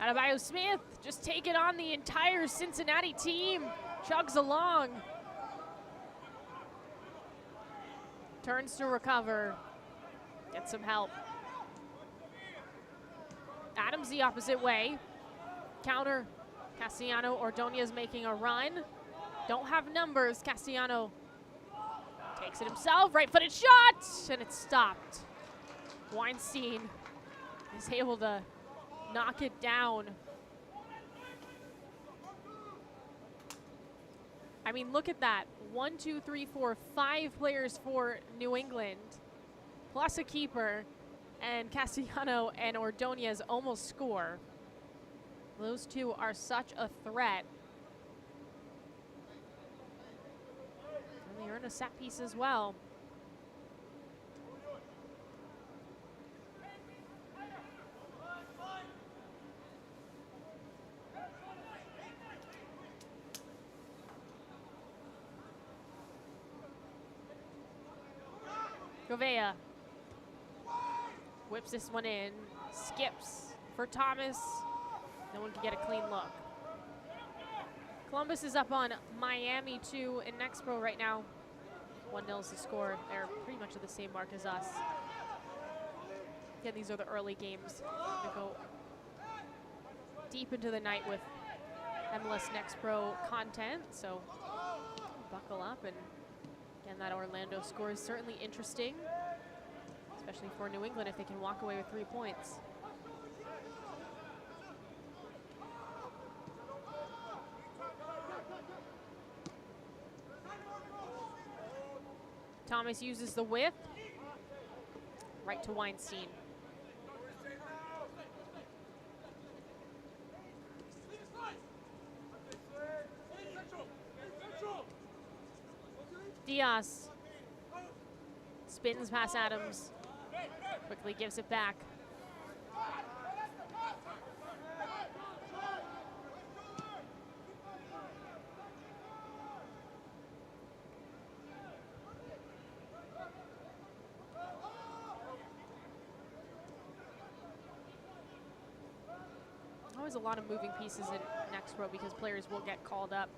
Adebayo Smith just taking on the entire Cincinnati team. Chugs along. Turns to recover. Gets some help. Adams the opposite way. Counter. Castellano, Ordonez making a run. Don't have numbers. Castellano takes it himself. Right-footed shot, and it's stopped. Weinstein is able to knock it down. I mean, look at that. 1, 2, 3, 4, 5 players for New England, plus a keeper, and Castellano and Ordonez almost score. Those two are such a threat. And they earn a set piece as well. Govea whips this one in, skips for Thomas. No one can get a clean look. Columbus is up on Miami 2 in Next Pro right now. 1-0 is the score. They're pretty much at the same mark as us. Again, these are the early games. They go deep into the night with MLS Next Pro content, so buckle up. And again, that Orlando score is certainly interesting, especially for New England if they can walk away with 3 points. Thomas uses the whip, right to Weinstein. Diaz spins past Adams, quickly gives it back. Always a lot of moving pieces in Next Pro because players will get called up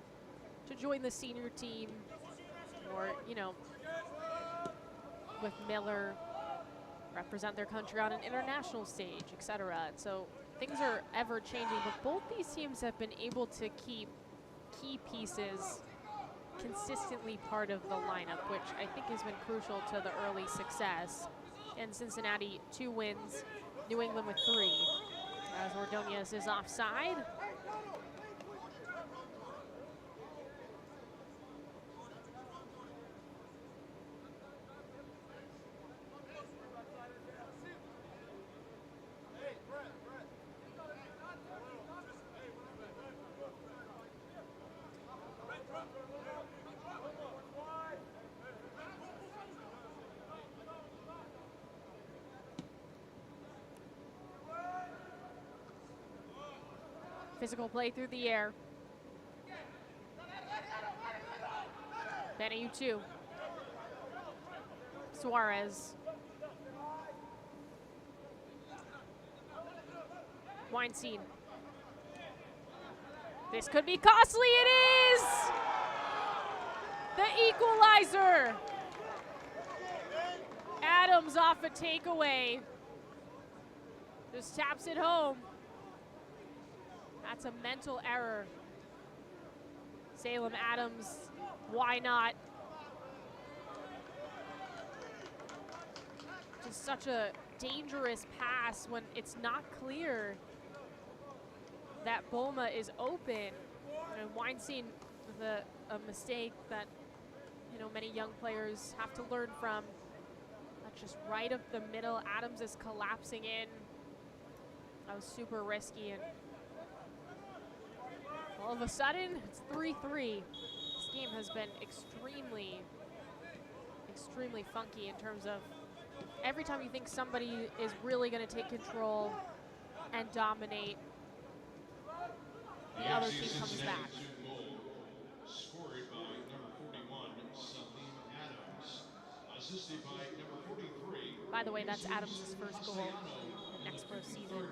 to join the senior team, or, you know, with Miller, represent their country on an international stage, etc. So things are ever changing, but both these teams have been able to keep key pieces consistently part of the lineup, which I think has been crucial to the early success. And Cincinnati 2 wins, New England with 3. As Ordonez is offside. Physical play through the air. Benny U2. Suarez. Weinstein. This could be costly. It is! The equalizer. Adams off a takeaway. Just taps it home. That's a mental error. Salem Adams, why not? Just such a dangerous pass when it's not clear that Bulma is open. And Weinstein with a mistake that, you know, many young players have to learn from. That's just right up the middle. Adams is collapsing in. That was super risky, and all of a sudden, it's 3-3. This game has been extremely, extremely funky in terms of every time you think somebody is really going to take control and dominate, the other team comes back. Scored by number 41, Salim Adams. Assisted by number 43. By the way, that's Adams' first goal in Next Pro season.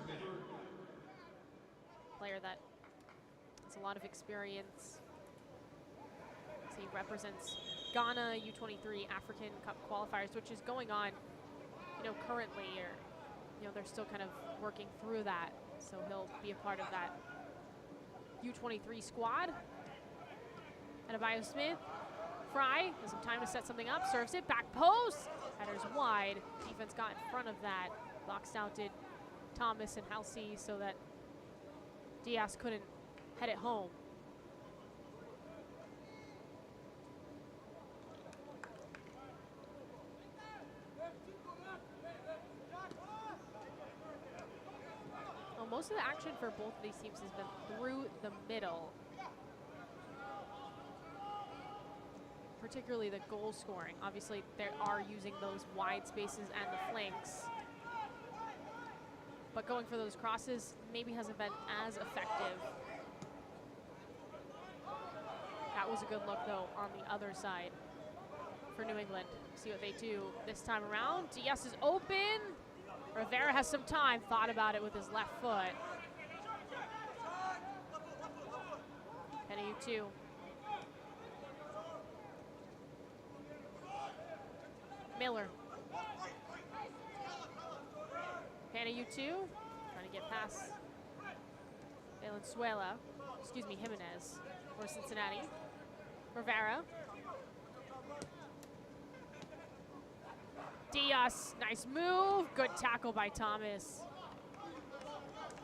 Player that a lot of experience. So he represents Ghana U23 African Cup qualifiers, which is going on, you know, currently, or, you know, they're still kind of working through that. So he'll be a part of that U23 squad. Adebayo Smith. Fry has some time to set something up, serves it, back post. Header's wide. Defense got in front of that. Boxed out did Thomas and Halsey so that Diaz couldn't head it home. Well, most of the action for both of these teams has been through the middle. Particularly the goal scoring. Obviously, they are using those wide spaces and the flanks. But going for those crosses maybe hasn't been as effective. That was a good look, though, on the other side for New England. See what they do this time around. Diaz is open. Rivera has some time, thought about it with his left foot. And a U2. Miller. Hannah U2, trying to get past Valenzuela, Jimenez for Cincinnati. Rivera. Diaz, nice move. Good tackle by Thomas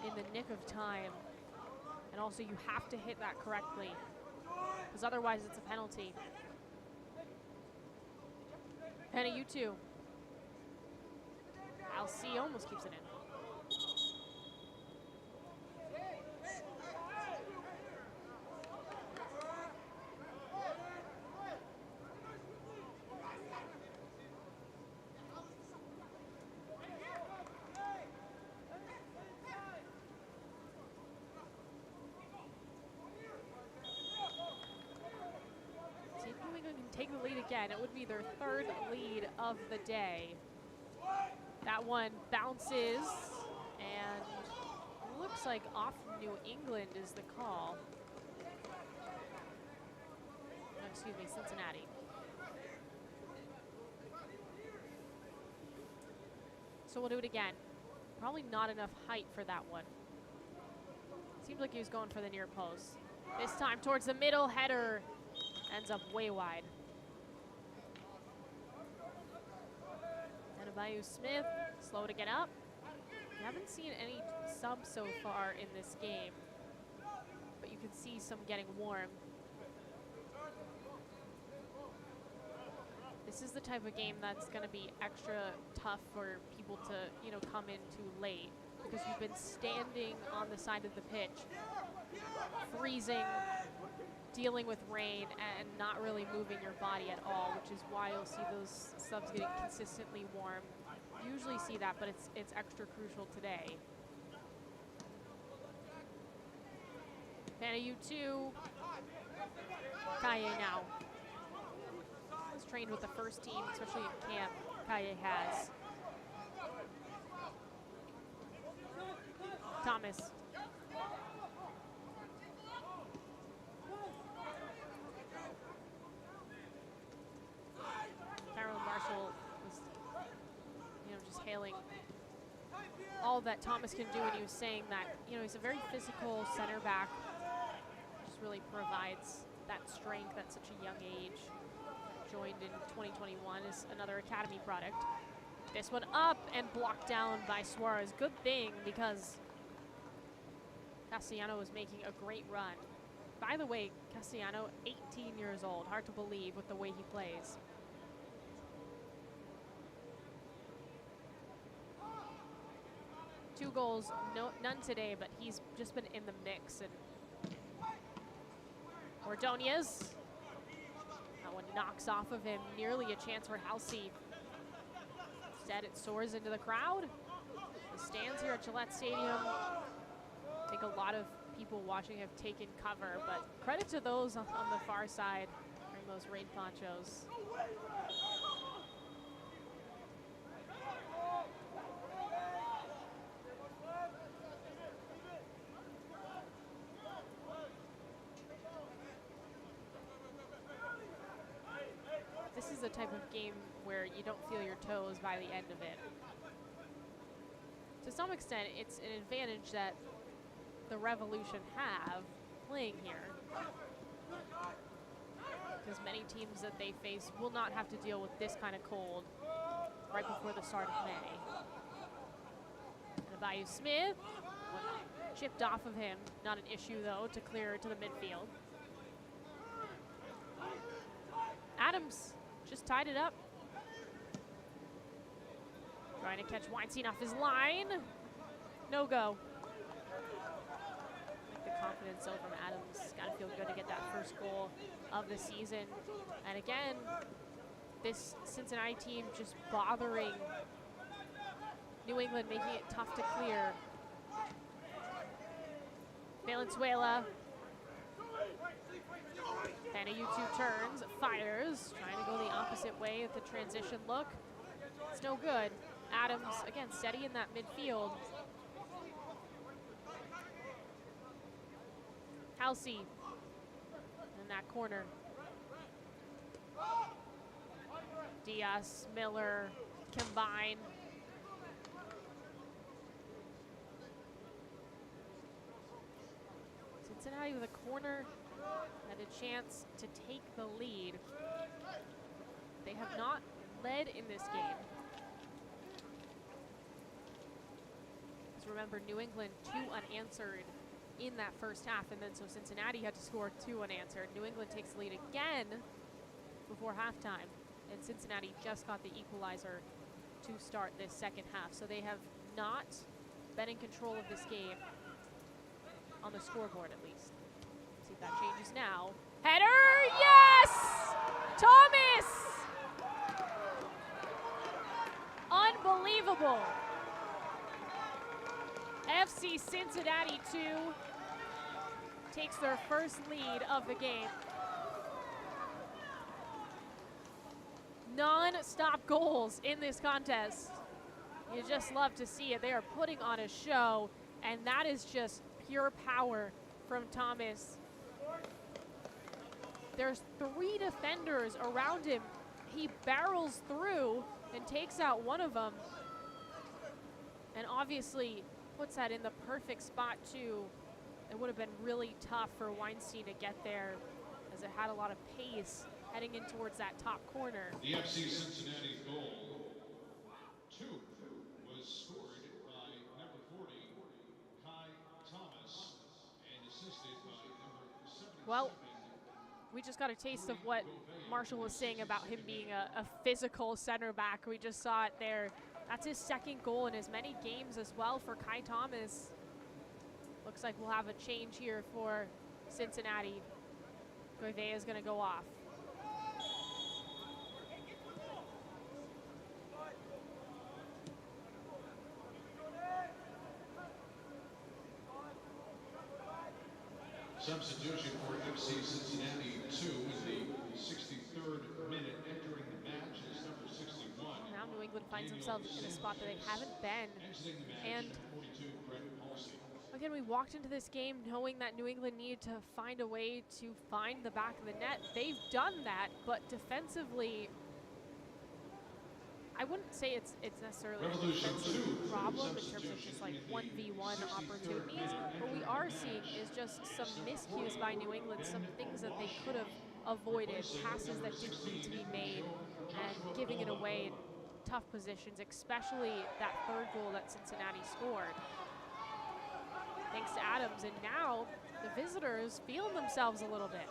in the nick of time. And also you have to hit that correctly because otherwise it's a penalty. Hannah U2. Alcy almost keeps it in. See if New England can take the lead again. It would be their third lead of the day. That one bounces, and looks like off New England is the call. No, excuse me, Cincinnati. So we'll do it again. Probably not enough height for that one. Seems like he was going for the near post. This time towards the middle, header ends up way wide. Adebayo Smith, slow to get up. We haven't seen any subs so far in this game, but you can see some getting warm. This is the type of game that's going to be extra tough for people to, come in too late because you've been standing on the side of the pitch, freezing, dealing with rain, and not really moving your body at all, which is why you'll see those subs getting consistently warm. Usually see that, but it's extra crucial today. Hannah U2. Kaye now. He's trained with the first team, especially in camp. Kaye has. Thomas. Marshall was, just hailing all that Thomas can do, and he was saying that, he's a very physical center back, just really provides that strength at such a young age. Joined in 2021 as another academy product. This one up and blocked down by Suarez. Good thing, because Castellano was making a great run. By the way, Castellano, 18 years old. Hard to believe with the way he plays. Two goals, none today, but he's just been in the mix. And Ordonez, that one knocks off of him, nearly a chance for Halsey. Instead, it soars into the crowd. The stands here at Gillette Stadium, I think a lot of people watching have taken cover, but credit to those on the far side wearing those rain ponchos. This is the type of game where you don't feel your toes by the end of it. To some extent, it's an advantage that the Revolution have, playing here. Because many teams that they face will not have to deal with this kind of cold right before the start of May. And Abayu Smith, chipped off of him. Not an issue, though, to clear to the midfield. Adams just tied it up. Trying to catch Weinstein off his line. No go. I think the confidence though from Adams. Got to feel good to get that first goal of the season. And again, this Cincinnati team just bothering New England, making it tough to clear. Valenzuela. Panayutu turns, fires, trying to go the opposite way with the transition look. It's no good. Adams, again, steady in that midfield. Halsey in that corner. Diaz, Miller, combine. Cincinnati with a corner, had a chance to take the lead. They have not led in this game. Because remember, New England 2 unanswered in that first half, and then so Cincinnati had to score 2 unanswered. New England takes the lead again before halftime, and Cincinnati just got the equalizer to start this second half. So they have not been in control of this game on the scoreboard, at least. See if that changes now. Header, yes! Thomas! Unbelievable. FC Cincinnati 2 takes their first lead of the game. Non-stop goals in this contest. You just love to see it. They are putting on a show, and that is just pure power from Thomas. There's 3 defenders around him. He barrels through and takes out one of them, and obviously puts that in the perfect spot too. It would have been really tough for Weinstein to get there, as it had a lot of pace heading in towards that top corner. The FC Cincinnati goal 2 was scored by number 40, Kai Thomas, and assisted by number 77. Well, we just got a taste of what Marshall was saying about him being a physical center back. We just saw it there. That's his second goal in as many games as well for Kai Thomas. Looks like we'll have a change here for Cincinnati. Goivea is going to go off. Substitution for FC Cincinnati 2 in the 63rd minute. Entering the match is number 61. Now New England finds themselves in a spot that they haven't been. Exiting the match And is number 42, Brett Halsey. again, we walked into this game knowing that New England needed to find a way to find the back of the net. They've done that, but defensively, I wouldn't say it's necessarily a defensive problem in terms of just like 1v1 opportunities. What we are seeing is just some miscues by New England, some things that they could have avoided, passes that didn't need to be made, and giving it away in tough positions, especially that third goal that Cincinnati scored. Thanks to Adams, and now the visitors feeling themselves a little bit.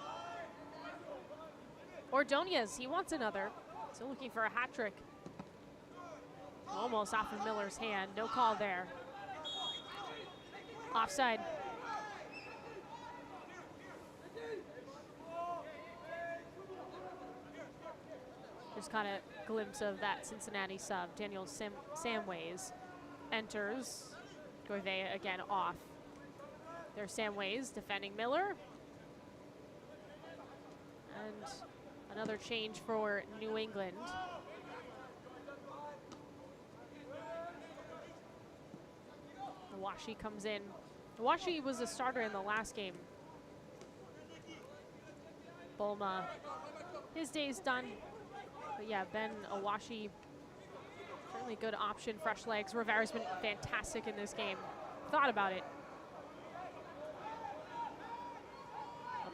Ordonez, he wants another. Still looking for a hat trick. Almost off of Miller's hand. No call there. Offside. Just kind of glimpse of that Cincinnati sub. Daniel Samways enters. Goivea again off. There's Samways defending Miller. And another change for New England. Awashi comes in. Awashi was a starter in the last game. Bulma, his day's done. But yeah, Ben Awashi, certainly a good option, fresh legs. Rivera's been fantastic in this game. Thought about it.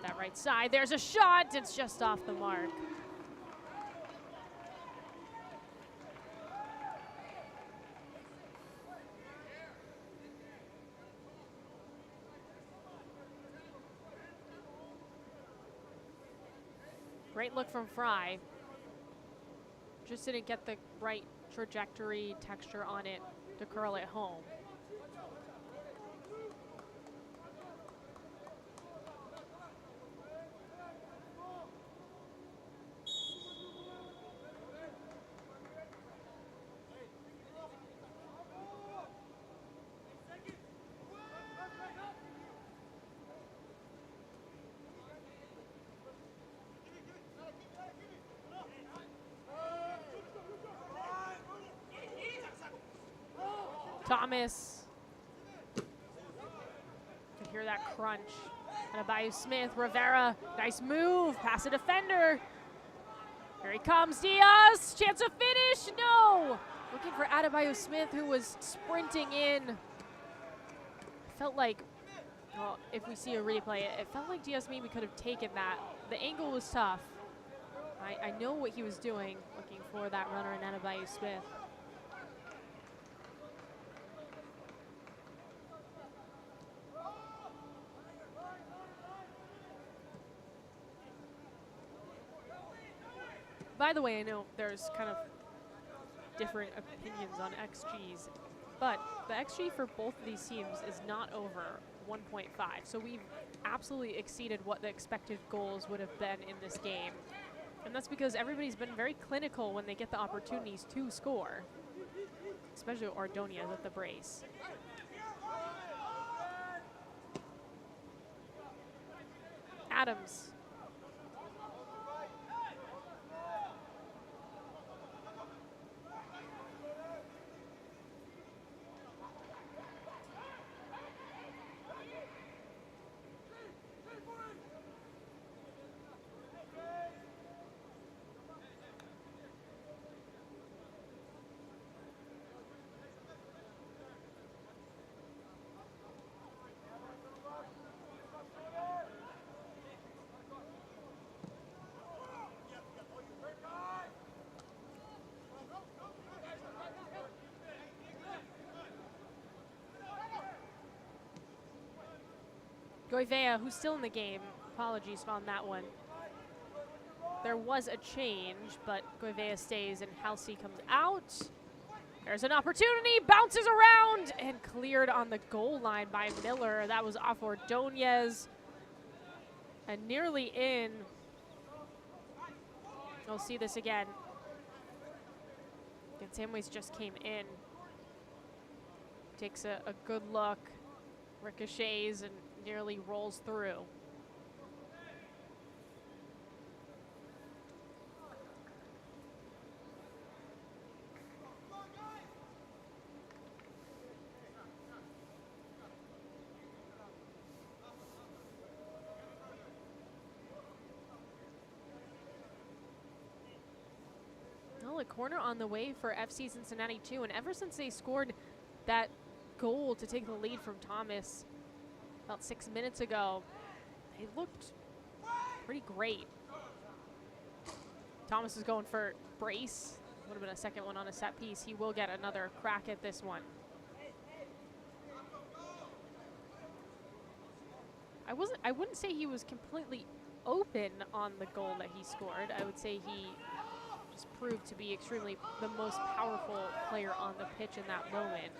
That right side, there's a shot, it's just off the mark. Great look from Fry. Just didn't get the right trajectory, texture on it to curl it home. Thomas. Could hear that crunch. Adebayo Smith, Rivera, nice move, past the defender. Here he comes, Diaz, chance of finish, no! Looking for Adebayo Smith, who was sprinting in. Felt like, well, if we see a replay, it felt like Diaz maybe could have taken that. The angle was tough. I know what he was doing, looking for that runner in Adebayo Smith. By the way, I know there's kind of different opinions on XGs, but the XG for both of these teams is not over 1.5. So we've absolutely exceeded what the expected goals would have been in this game. And that's because everybody's been very clinical when they get the opportunities to score, especially Ordonez at the brace. Adams. Goivea, who's still in the game, apologies on that one. There was a change, but Goivea stays and Halsey comes out. There's an opportunity, bounces around, and cleared on the goal line by Miller. That was off Ordonez. And nearly in. We'll see this again. And Samways just came in. Takes a good look, ricochets, and nearly rolls through. Well, a corner on the way for FC Cincinnati too, and ever since they scored that goal to take the lead from Thomas about 6 minutes ago, they looked pretty great. Thomas is going for brace. Would have been a second one on a set piece. He will get another crack at this one. I wouldn't say he was completely open on the goal that he scored. I would say he just proved to be extremely the most powerful player on the pitch in that moment.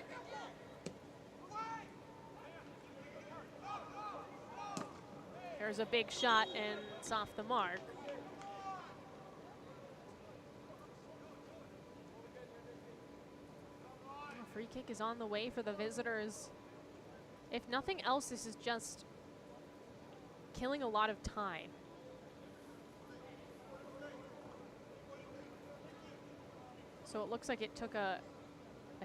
There's a big shot and it's off the mark. A free kick is on the way for the visitors. If nothing else, this is just killing a lot of time. So it looks like it took a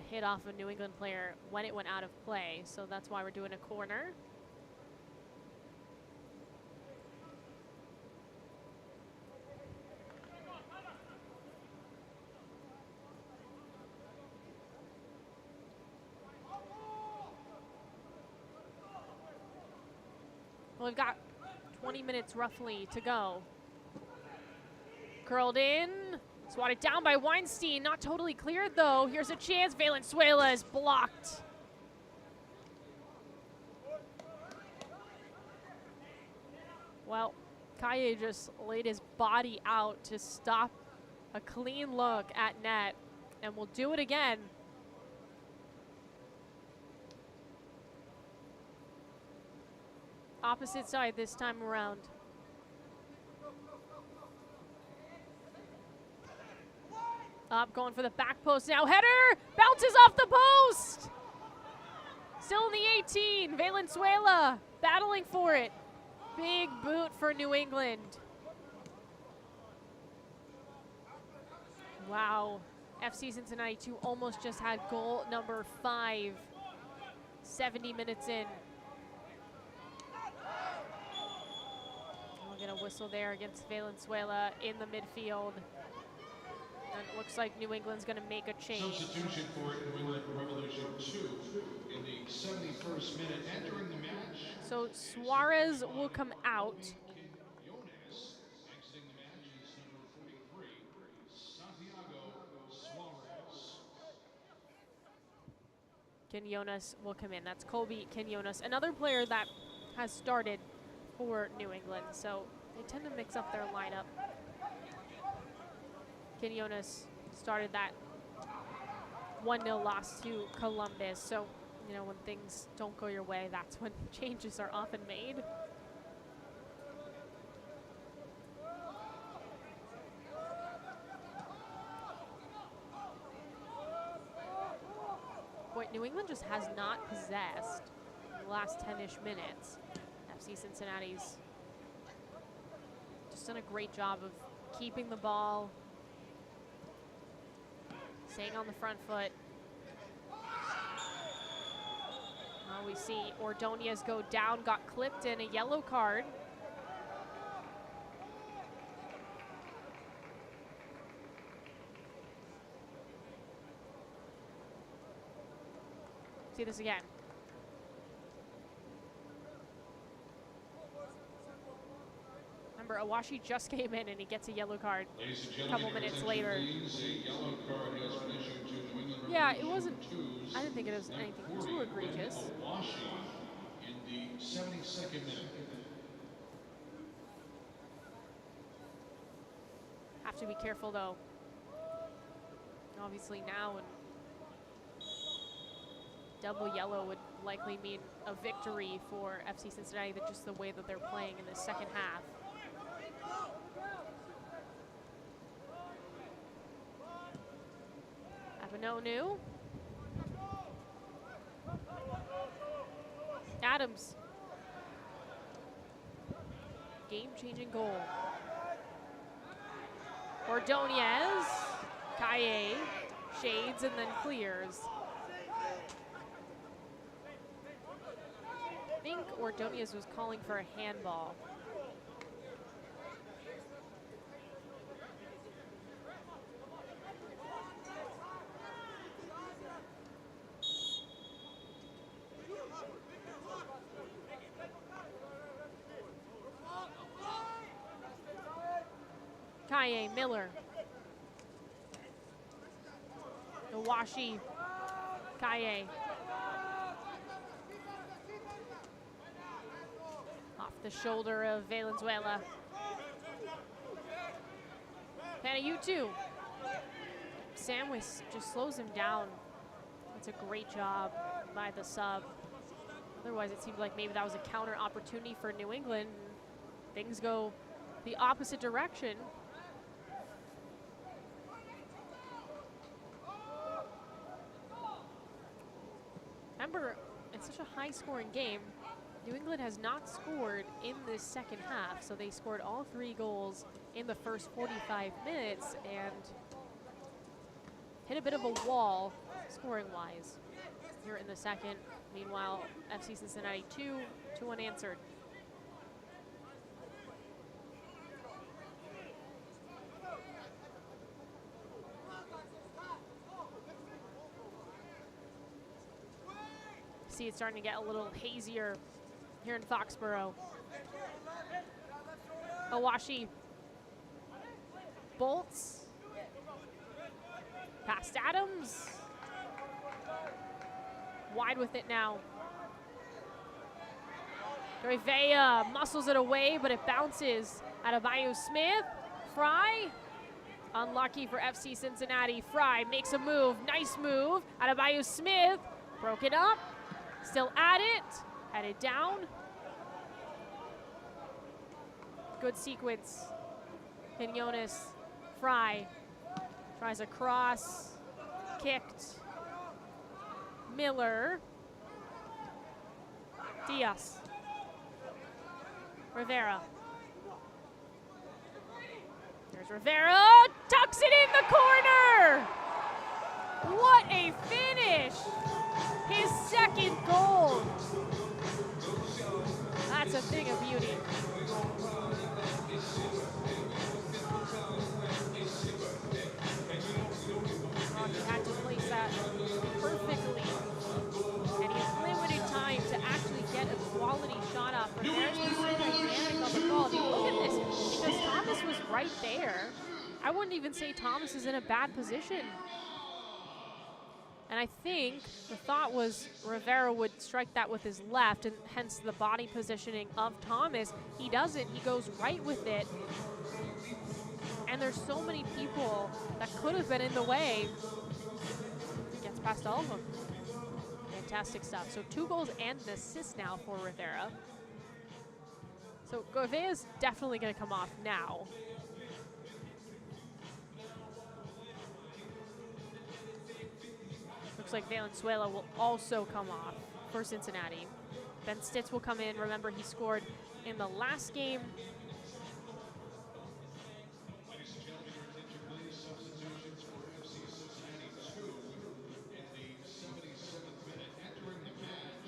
hit off a New England player when it went out of play. So that's why we're doing a corner. Well, we've got 20 minutes roughly to go. Curled in, swatted down by Weinstein. Not totally cleared though. Here's a chance. Valenzuela is blocked. Well, Kaye just laid his body out to stop a clean look at net, and will do it again. Opposite side this time around. Up, going for the back post now. Header! Bounces off the post! Still in the 18. Valenzuela battling for it. Big boot for New England. Wow. FC Cincinnati 2 almost just had goal number 5. 70 minutes in. We'll get a whistle there against Valenzuela in the midfield. And it looks like New England's going to make a change. Substitution for New England Revolution 2 in the 71st minute, entering the match. So Suarez will come out. Quinones exiting the match is number 43, Santiago Suarez. Quinones will come in. That's Colby Quinones, another player that has started for New England. So they tend to mix up their lineup. Quinones started that 1-0 loss to Columbus. So, you know, when things don't go your way, that's when changes are often made. Boy, New England just has not possessed in the last 10-ish minutes. FC Cincinnati's just done a great job of keeping the ball, staying on the front foot. We see Ordonez go down, got clipped in, a yellow card. See this again. Remember, Awashi just came in and he gets a yellow card a couple minutes later. Yeah, it wasn't, I didn't think it was anything too egregious. In the 72nd minute. Have to be careful though. Obviously now, and double yellow would likely mean a victory for FC Cincinnati, but just the way that they're playing in the second half. Abenonu. Adams. Game-changing goal. Ordonez. Kaye shades and then clears. I think Ordonez was calling for a handball. Kaye, Miller. Iwashi, Kaye. Off the shoulder of Valenzuela. Panayutu. Sandwich just slows him down. That's a great job by the sub. Otherwise, it seemed like maybe that was a counter opportunity for New England. Things go the opposite direction. Remember, it's such a high-scoring game. New England has not scored in this second half, so they scored all 3 goals in the first 45 minutes and hit a bit of a wall scoring-wise here in the second. Meanwhile, FC Cincinnati 2 unanswered. See, it's starting to get a little hazier here in Foxborough. Awashi bolts. Past Adams. Wide with it now. Rivea muscles it away, but it bounces out of Bayou Smith. Fry, unlucky for FC Cincinnati. Fry makes a move, nice move out of Bayou Smith. Broke it up, still at it, headed down. Good sequence. Quinones, Fry, tries a cross, kicked. Miller, Diaz, Rivera. There's Rivera, tucks it in the corner. What a finish. His second goal. That's a thing of beauty. He had to place that perfectly. And he has limited time to actually get a quality shot off. Rivera's been so dynamic on the ball. I mean, look at this, because Thomas was right there. I wouldn't even say Thomas is in a bad position. And I think the thought was Rivera would strike that with his left, and hence the body positioning of Thomas. He doesn't. He goes right with it. And there's so many people that could have been in the way. He gets past all of them. Fantastic stuff. So 2 goals and an assist now for Rivera. So Gouveia is definitely going to come off now. Looks like Valenzuela will also come off for Cincinnati. Ben Stitz will come in. Remember, he scored in the last game. Ladies and gentlemen, your attention please. Substitutions for FC Cincinnati 2 in the 77th minute. Entering the match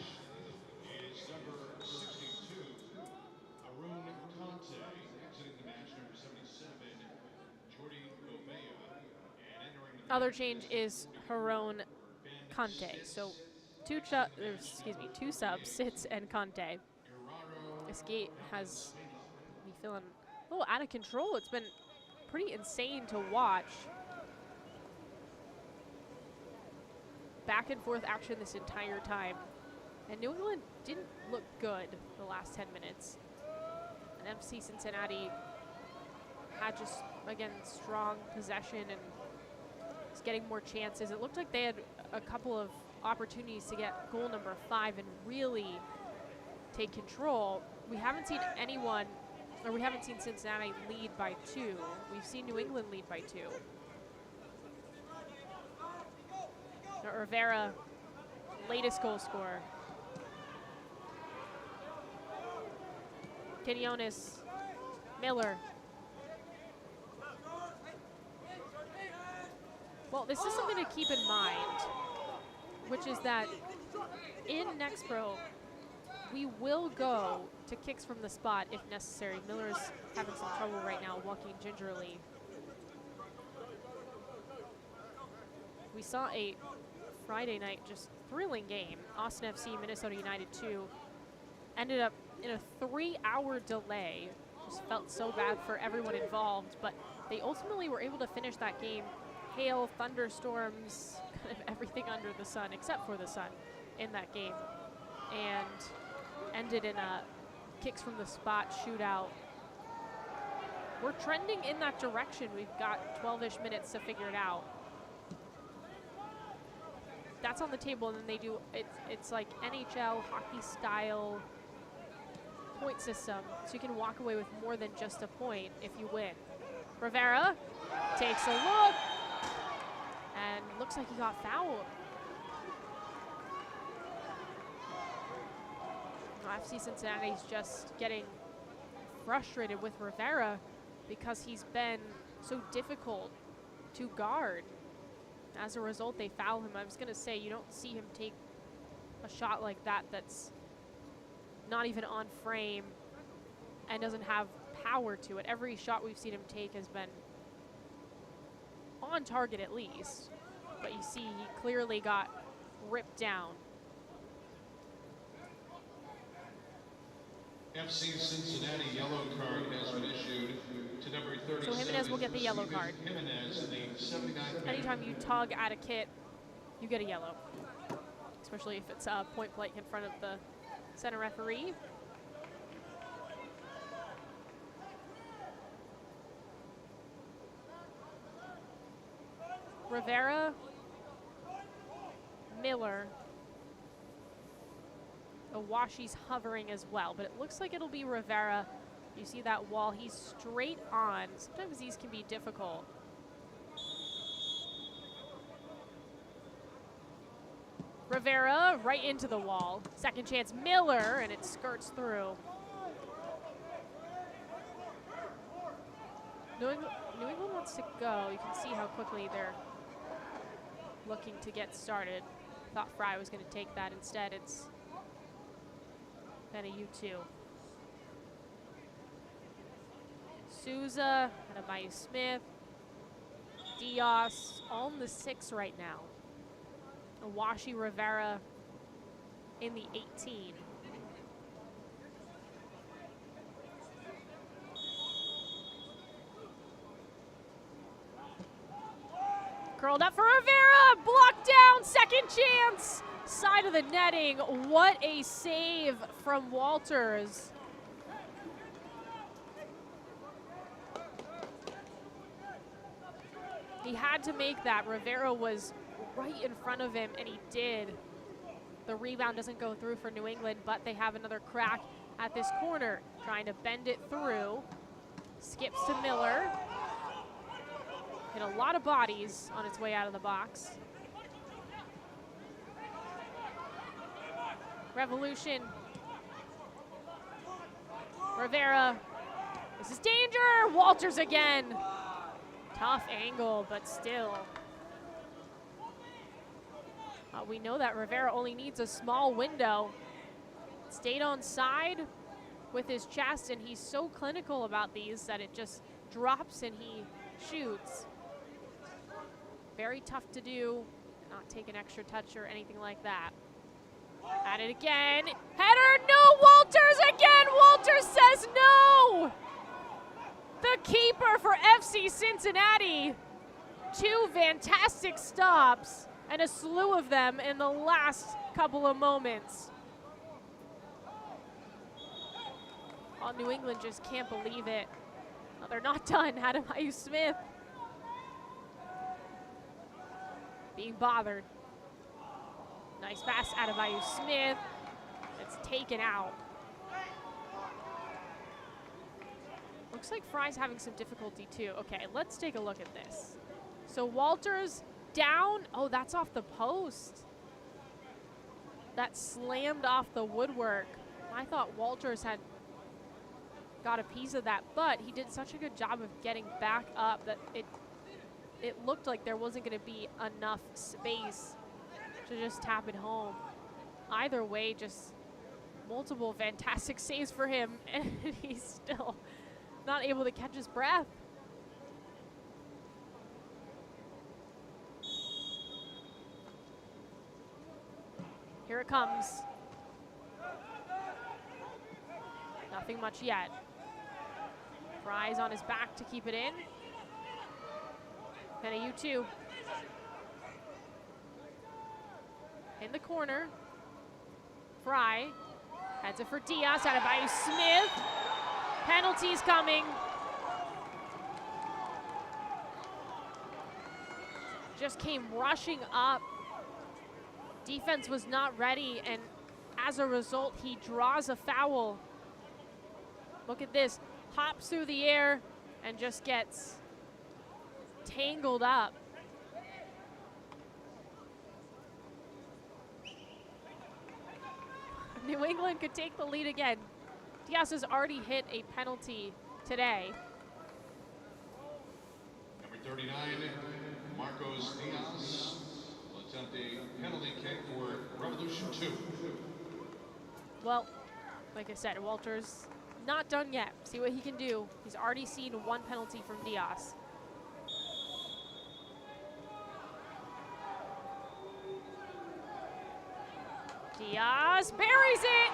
is number 62, Arun Conte. Exiting the match, number 77, Jordi Gouveia. And entering the Other change is Haron Conte. So 2 subs, Sitz and Conte. This gate has me feeling a little out of control. It's been pretty insane to watch. Back and forth action this entire time. And New England didn't look good the last 10 minutes. And FC Cincinnati had just, again, strong possession and was getting more chances. It looked like they had a couple of opportunities to get goal number 5 and really take control. We haven't seen anyone, or we haven't seen Cincinnati lead by 2. We've seen New England lead by 2. Now Rivera, latest goal scorer. Quinones, Miller. Well, this is something to keep in mind, which is that in Next Pro, we will go to kicks from the spot if necessary. Miller's having some trouble right now walking gingerly. We saw a Friday night just thrilling game. Austin FC, Minnesota United 2. Ended up in a 3-hour delay. Just felt so bad for everyone involved, but they ultimately were able to finish that game. Hail, thunderstorms, kind of everything under the sun, except for the sun, in that game. And ended in a kicks from the spot shootout. We're trending in that direction. We've got 12-ish minutes to figure it out. That's on the table, and then they do, it's like NHL hockey style point system, so you can walk away with more than just a point if you win. Rivera takes a look, and looks like he got fouled. FC Cincinnati's just getting frustrated with Rivera because he's been so difficult to guard. As a result, they foul him. I was going to say, you don't see him take a shot like that that's not even on frame and doesn't have power to it. Every shot we've seen him take has been on target at least. But you see, he clearly got ripped down. FC Cincinnati yellow card has been issued to number 37. So Jimenez will get the yellow card. Jimenez in the 79th minute. Anytime you tug at a kit, you get a yellow. Especially if it's point blank in front of the center referee. Rivera, Miller. Owashi's hovering as well, but it looks like it'll be Rivera. You see that wall, he's straight on. Sometimes these can be difficult. Rivera right into the wall. Second chance, Miller, and it skirts through. New England wants to go. You can see how quickly they're looking to get started. Thought Fry was going to take that. Instead, it's been a U2. Souza, Adebayo Smith, Diaz, all in the 6 right now. Owashi, Rivera in the 18. Curled up for Rivera, blocked down, second chance, side of the netting. What a save from Walters. He had to make that. Rivera was right in front of him, and he did. The rebound doesn't go through for New England, but they have another crack at this corner, trying to bend it through. Skips to Miller. Hit a lot of bodies on its way out of the box. Revolution. Rivera. This is danger. Walters again. Tough angle, but still. We know that Rivera only needs a small window. Stayed on side with his chest, and he's so clinical about these that it just drops and he shoots. Very tough to do, not take an extra touch or anything like that. At it again, header, no, Walters again, Walters says no! The keeper for FC Cincinnati. 2 fantastic stops and a slew of them in the last couple of moments. Oh, New England just can't believe it. Oh, they're not done. Adebayo Smith being bothered. Nice pass, Adebayo Smith. It's taken out. Looks like Fry's having some difficulty too. Okay, let's take a look at this. So Walters down. Oh, that's off the post. That slammed off the woodwork. I thought Walters had got a piece of that, but he did such a good job of getting back up that it looked like there wasn't going to be enough space to just tap it home. Either way, just multiple fantastic saves for him, and he's still not able to catch his breath. Here it comes. Nothing much yet. Fry's on his back to keep it in. And a U2. In the corner. Fry heads it for Diaz, Adebayo Smith. Penalties coming. Just came rushing up. Defense was not ready, and as a result, he draws a foul. Look at this. Hops through the air and just gets tangled up. New England could take the lead again. Diaz has already hit a penalty today. Number 39, Marcos Diaz will attempt a penalty kick for Revolution 2. Well, like I said, Walters not done yet. See what he can do. He's already seen 1 penalty from Diaz. Diaz buries it.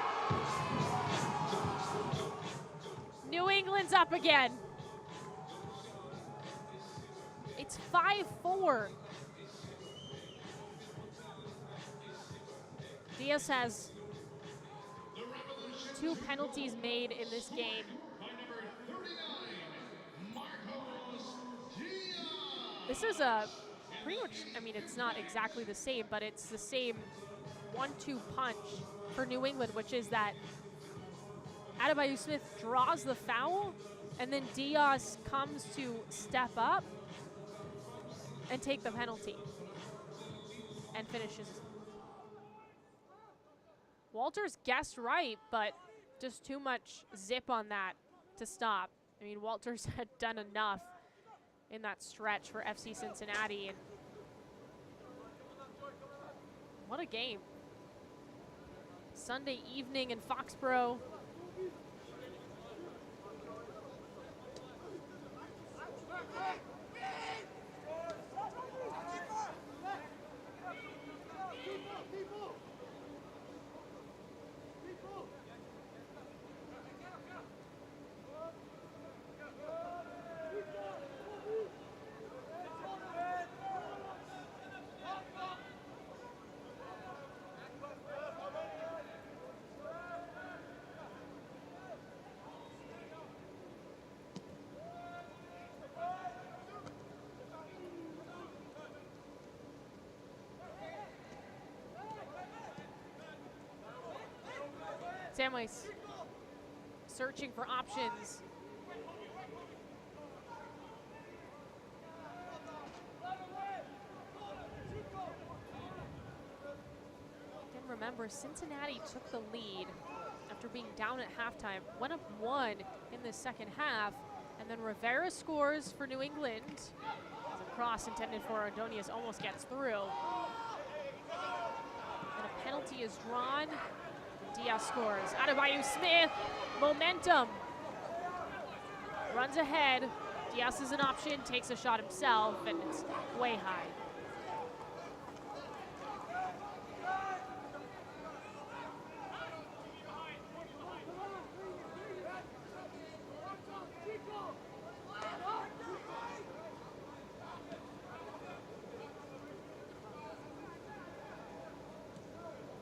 up again. It's 5-4. Diaz has 2 penalties made in this game. This is a pretty much, I mean, it's not exactly the same, but it's the same 1-2 punch for New England, which is that Adebayo Smith draws the foul, and then Diaz comes to step up and take the penalty and finishes. Walters guessed right, but just too much zip on that to stop. I mean, Walters had done enough in that stretch for FC Cincinnati, and what a game. Sunday evening in Foxborough. Samways searching for options. Again, remember, Cincinnati took the lead after being down at halftime, went up 1 in the second half, and then Rivera scores for New England. As a cross intended for Ordonez almost gets through. And a penalty is drawn. Diaz scores. Adebayo Smith, momentum. Runs ahead. Diaz is an option, takes a shot himself, and it's way high.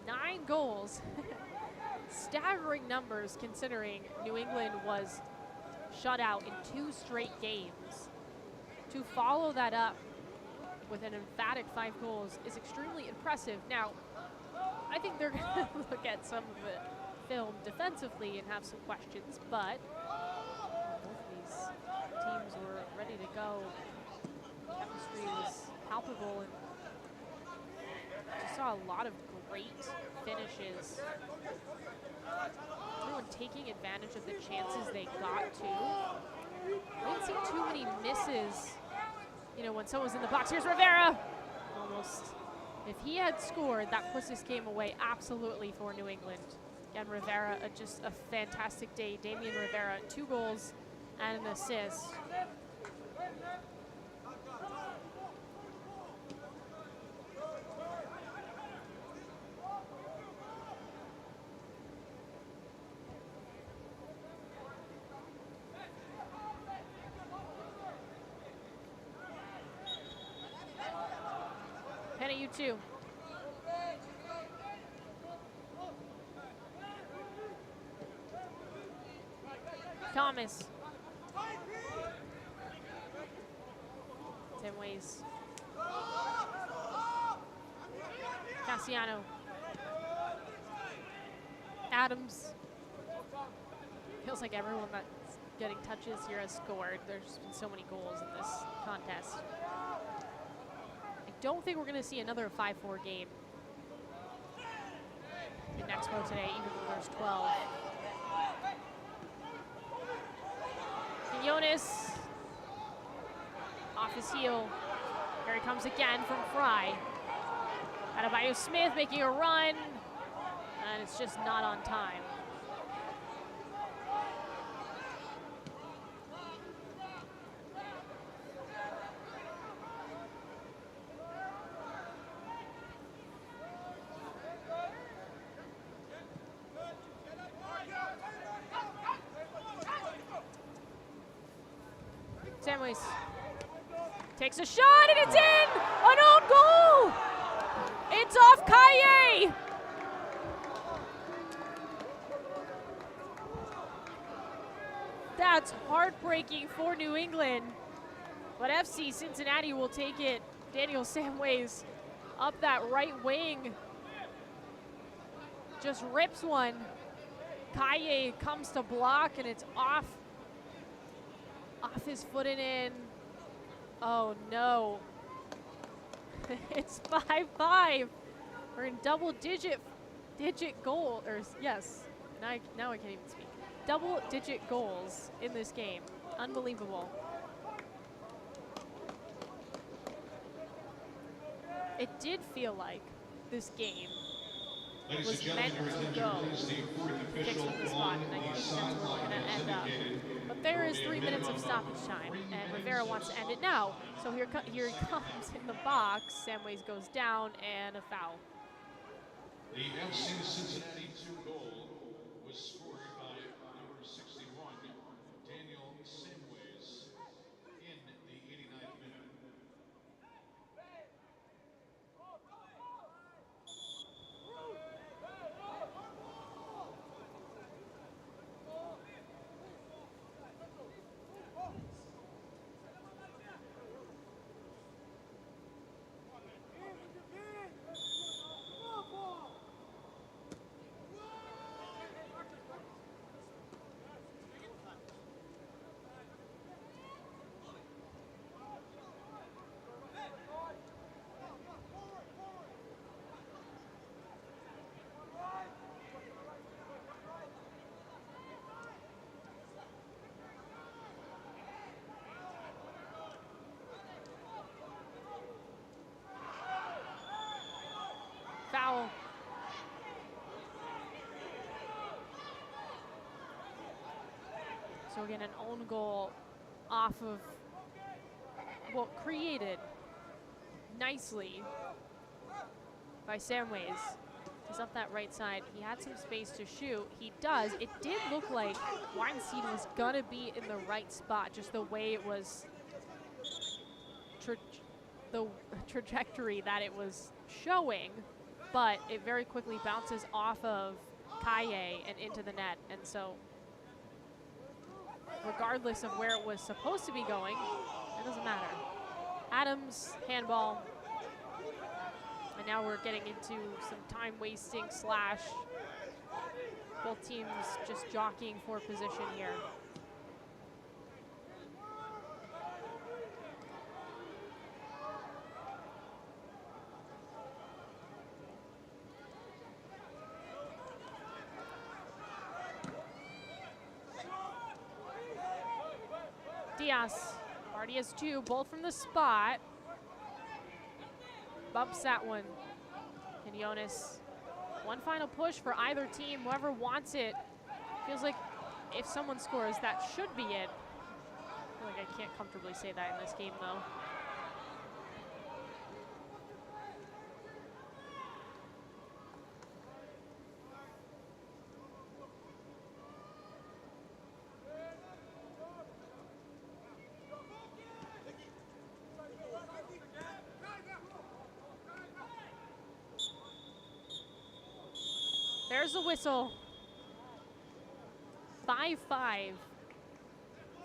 Nine goals. Staggering numbers considering New England was shut out in 2 straight games. To follow that up with an emphatic 5 goals is extremely impressive. Now, I think they're going to look at some of the film defensively and have some questions, but both of these teams were ready to go. Chemistry was palpable, and you saw a lot of great finishes. Everyone taking advantage of the chances they got to. I didn't see too many misses, you know, when someone was in the box. Here's Rivera. Almost. If he had scored, that puts this game away absolutely for New England. Again, Rivera, just a fantastic day. Damian Rivera, 2 goals and an assist. Penny, you too. Thomas. Same ways. Cassiano. Adams. Feels like everyone that's getting touches here has scored. There's been so many goals in this contest. I don't think we're going to see another 5-4 game in next row today, even though there's 12. Quinones off his heel. Here he comes again from Fry. Adebayo Smith making a run, and it's just not on time. Samways takes a shot and it's in! An own goal! It's off Kaye! That's heartbreaking for New England. But FC Cincinnati will take it. Daniel Samways up that right wing. Just rips one. Kaye comes to block and it's off his foot and in. Oh no. It's 5-5. We're in double-digit goal, or yes, now I can't even speak. Double-digit goals in this game. Unbelievable. It did feel like this game was meant to go. Kicks from the spot, and I think that's where we're going to end up. But there is 3 minutes of stoppage time, and Rivera wants to end it now. So here he comes in the box. Samways goes down, and a foul. The FC Cincinnati 2 goal was scored by number 61, Daniel Samways, in the 89th minute. Foul. So again, an own goal off of, well, created nicely by Samways. He's up that right side. He had some space to shoot. He does. It did look like Weinstein was gonna be in the right spot, just the way it was, the trajectory that it was showing. But it very quickly bounces off of Kaye and into the net. And so, regardless of where it was supposed to be going, it doesn't matter. Adams, handball. And now we're getting into some time wasting slash both teams just jockeying for position here. Diaz already has two, both from the spot. Bumps that one. And Jonas, one final push for either team, whoever wants it. Feels like if someone scores, that should be it. I feel like I can't comfortably say that in this game, though. There's a whistle. 5-5.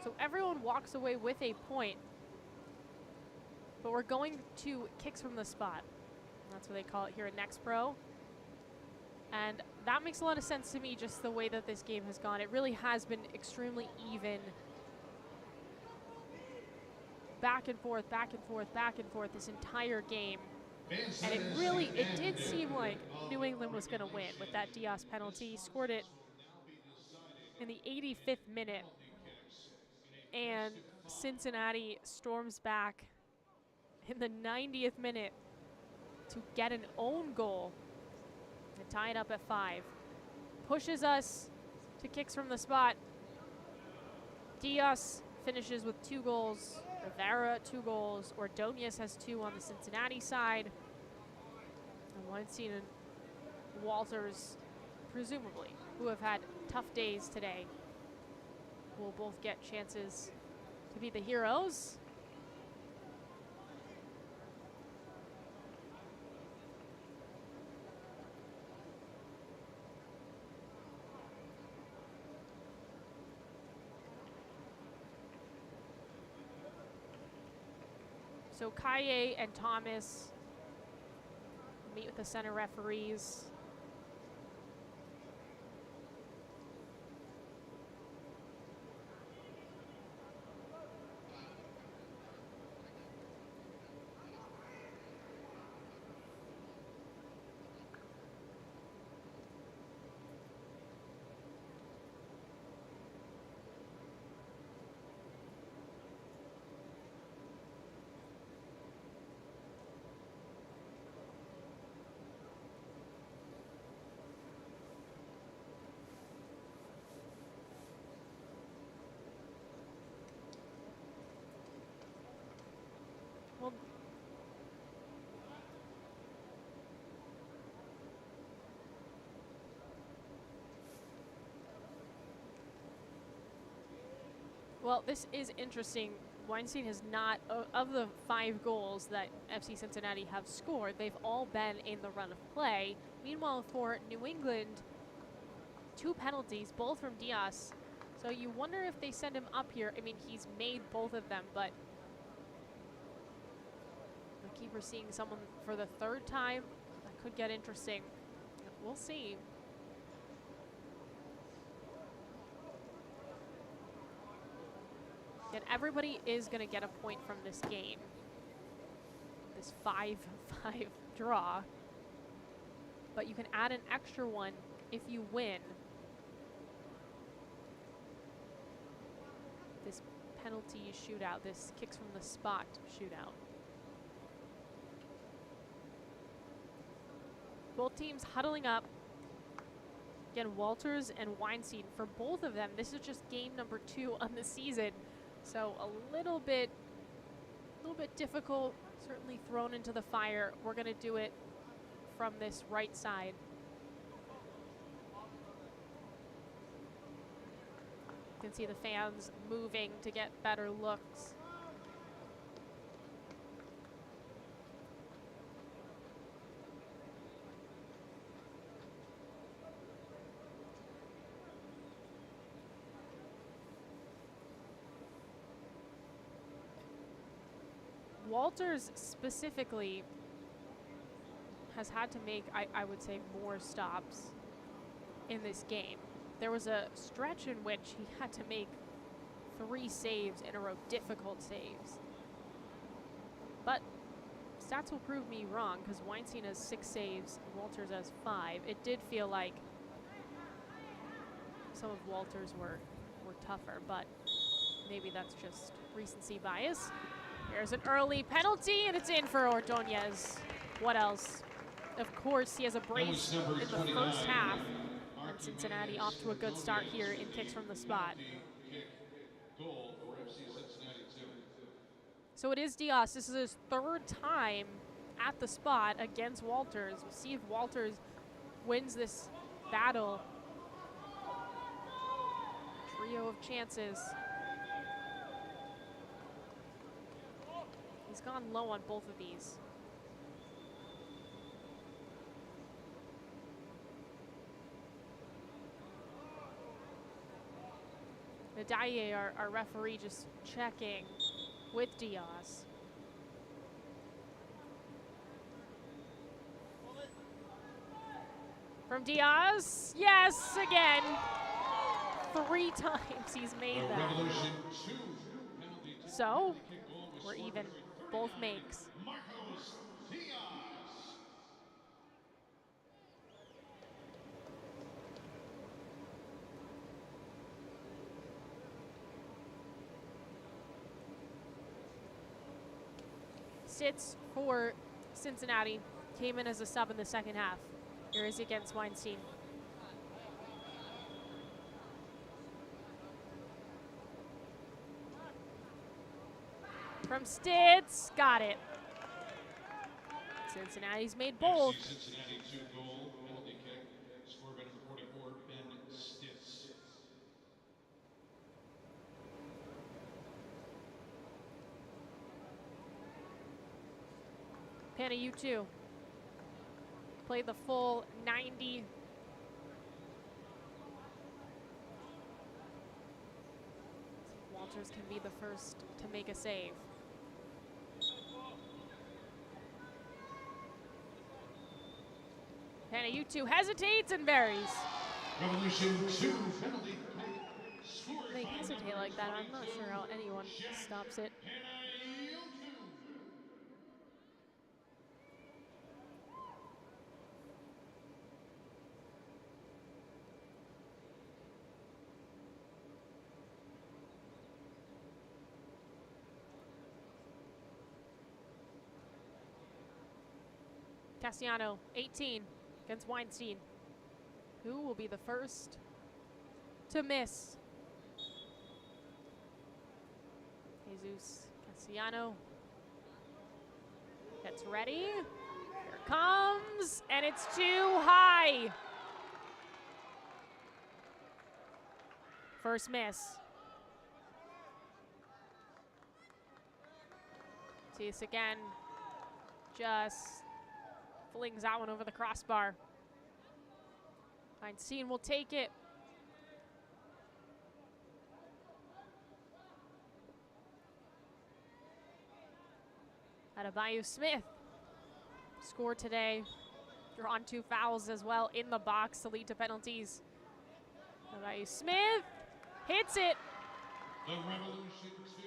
So everyone walks away with a point. But we're going to kicks from the spot. That's what they call it here at Next Pro. And that makes a lot of sense to me, just the way that this game has gone. It really has been extremely even. Back and forth, back and forth, back and forth this entire game. And it did seem like New England was going to win with that Diaz penalty. Scored it in the 85th minute. And Cincinnati storms back in the 90th minute to get an own goal and tie it up at 5. Pushes us to kicks from the spot. Diaz finishes with 2 goals. Rivera 2 goals. Ordonez has 2 on the Cincinnati side. And Weinstein and Walters, presumably, who have had tough days today, will both get chances to to be the heroes. So Kaye and Thomas meet with the center referees. Well, well, this is interesting. Weinstein has not, of the 5 goals that FC Cincinnati have scored, they've all been in the run of play. Meanwhile, for New England, 2 penalties, both from Diaz. So you wonder if they send him up here. I mean, he's made both of them, but the keeper seeing someone for the 3rd time, that could get interesting. We'll see. And everybody is going to get a point from this game. This 5-5 draw. But you can add an extra one if you win. This penalty shootout, this kicks from the spot shootout. Both teams huddling up. Again, Walters and Weinstein, for both of them, this is just game number 2 on the season. So a little bit difficult, certainly thrown into the fire. We're gonna do it from this right side. You can see the fans moving to get better looks. Walters specifically has had to make, I would say, more stops in this game. There was a stretch in which he had to make 3 saves in a row, difficult saves. But stats will prove me wrong because Weinstein has 6 saves, Walters has 5. It did feel like some of Walters were tougher, but maybe that's just recency bias. Here's an early penalty, and it's in for Ordonez. What else? Of course, he has a brace in the first half. And Cincinnati off to a good start here in kicks from the spot. So it is Diaz. This is his 3rd time at the spot against Walters. We'll see if Walters wins this battle. Trio of chances. He's gone low on both of these. Nadaye, our referee, just checking with Diaz. From Diaz, yes, again. 3 times he's made that. So, we're even. Both makes. Sits for Cincinnati, came in as a sub in the second half. Here is against Weinstein. From Stitz, got it. Cincinnati's made both. Cincinnati 2-goal penalty kick, scored by number 44, Ben. Hannah, you too. Played the full 90. Walters can be the first to make a save. Hannah, you two hesitates and buries. Revolution 2 penalty kick. Scored They by hesitate number like that. I'm not sure how 22, anyone stops it. Hannah, you two. Cassiano, 18, against Weinstein. Who will be the first to miss? Jesus Cassiano gets ready. Here it comes, and it's too high. First miss. See this again. Just flings that one over the crossbar. Weinstein will take it. Adebayo Smith scored today. You're on 2 fouls as well in the box to lead to penalties. Adebayo Smith hits it. The Revolution 2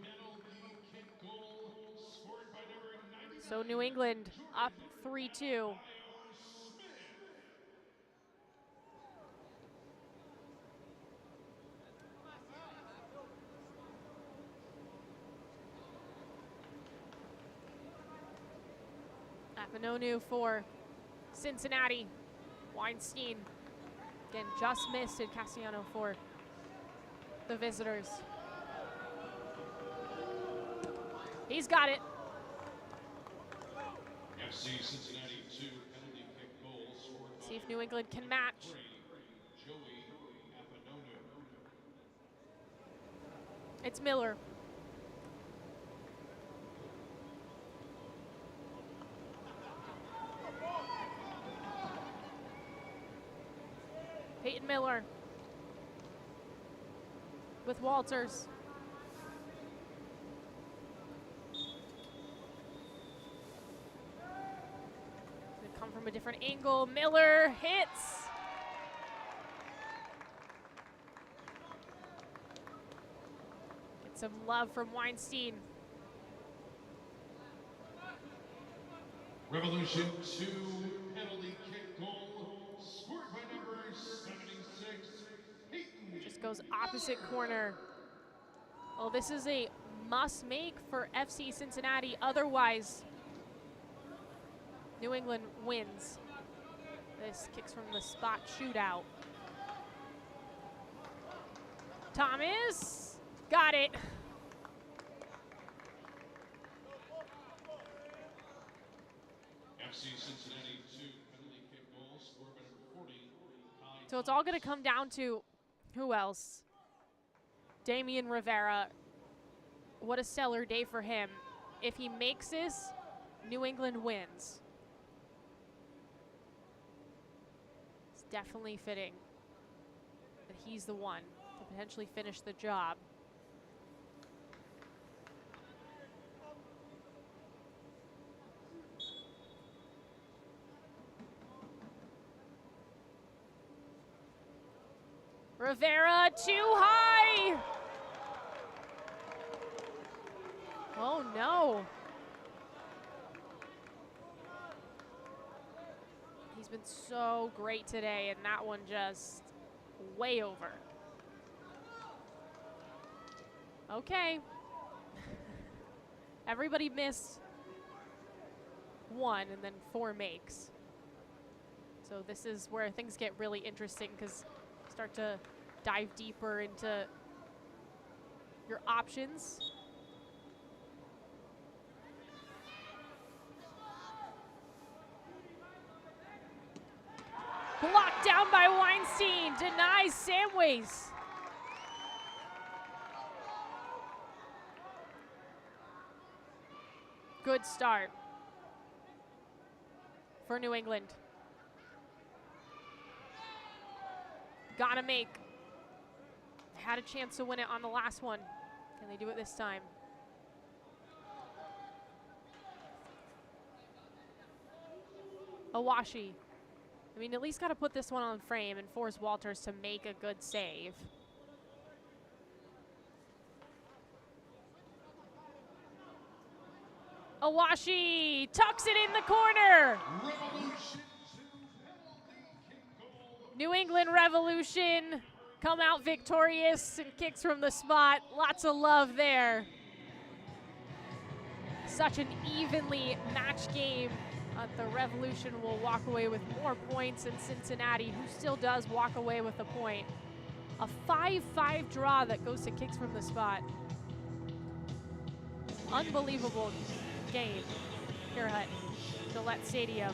penalty kick goal scored by number 99. So New England up 3-2. Apanonu for Cincinnati. Weinstein again just missed, and Cassiano for the visitors. He's got it. FC Cincinnati 2 penalty kick goal scored by See if New England can match. Joey Apanonu. It's Miller. Peyton Miller with Walters. Gonna come from a different angle. Miller hits. Get some love from Weinstein. Revolution 2 penalty kick goal scored by number 76, Peyton. Just goes opposite corner. Well, this is a must make for FC Cincinnati. Otherwise, New England wins. This kicks from the spot shootout. Thomas got it. FC Cincinnati 2 penalty kick goal scored by number 40. So it's all going to come down to who else? Damian Rivera. What a stellar day for him. If he makes this, New England wins. It's definitely fitting that he's the one to potentially finish the job. Rivera too high. Oh no. He's been so great today, and that one just way over. Okay. Everybody missed one and then 4 makes. So this is where things get really interesting, because start to dive deeper into your options. Blocked down by Weinstein, denies Samways. Good start. for New England. Gotta make. Had a chance to win it on the last one. Can they do it this time? Awashi. I mean, at least got to put this one on frame and force Walters to make a good save. Awashi tucks it in the corner. New England Revolution come out victorious and kicks from the spot. Lots of love there. Such an evenly matched game. The Revolution will walk away with more points than Cincinnati, who still does walk away with a point. A 5-5 draw that goes to kicks from the spot. Unbelievable game here at Gillette Stadium.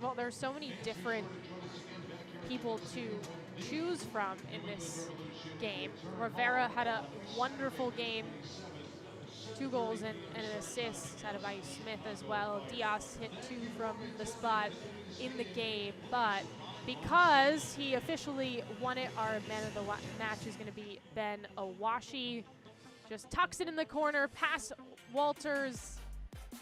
Well, there's so many different people to choose from in this game. Rivera had a wonderful game. 2 goals and an assist out of Smith as well. Diaz hit 2 from the spot in the game, but because he officially won it, our man of the match is going to be Ben Awashi. Just tucks it in the corner, past Walters,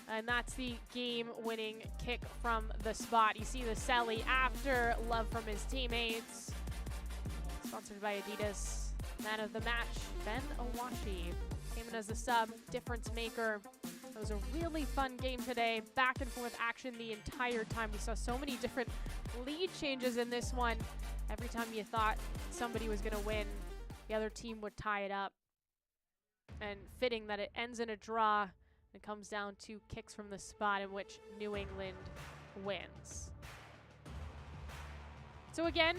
and that's the game-winning kick from the spot. You see the celly after, love from his teammates. Sponsored by Adidas. Man of the match, Ben Awashi. Came in as a sub, difference maker. It was a really fun game today. Back and forth action the entire time. We saw so many different lead changes in this one. Every time you thought somebody was going to win, the other team would tie it up. And fitting that it ends in a draw. It comes down to kicks from the spot in which New England wins. So again,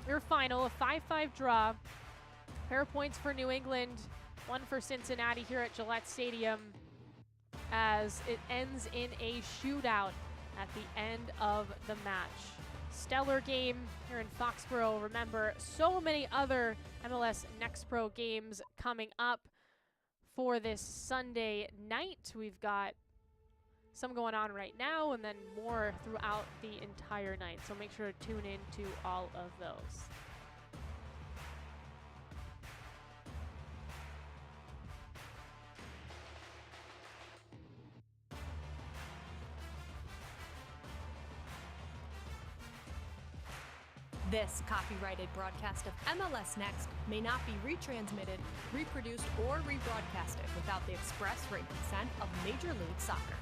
your final, a 5-5 draw. Pair of points for New England, 1 for Cincinnati here at Gillette Stadium, as it ends in a shootout at the end of the match. Stellar game here in Foxborough. Remember, so many other MLS Next Pro games coming up for this Sunday night. We've got some going on right now and then more throughout the entire night. So make sure to tune in to all of those. This copyrighted broadcast of MLS Next may not be retransmitted, reproduced, or rebroadcasted without the express written consent of Major League Soccer.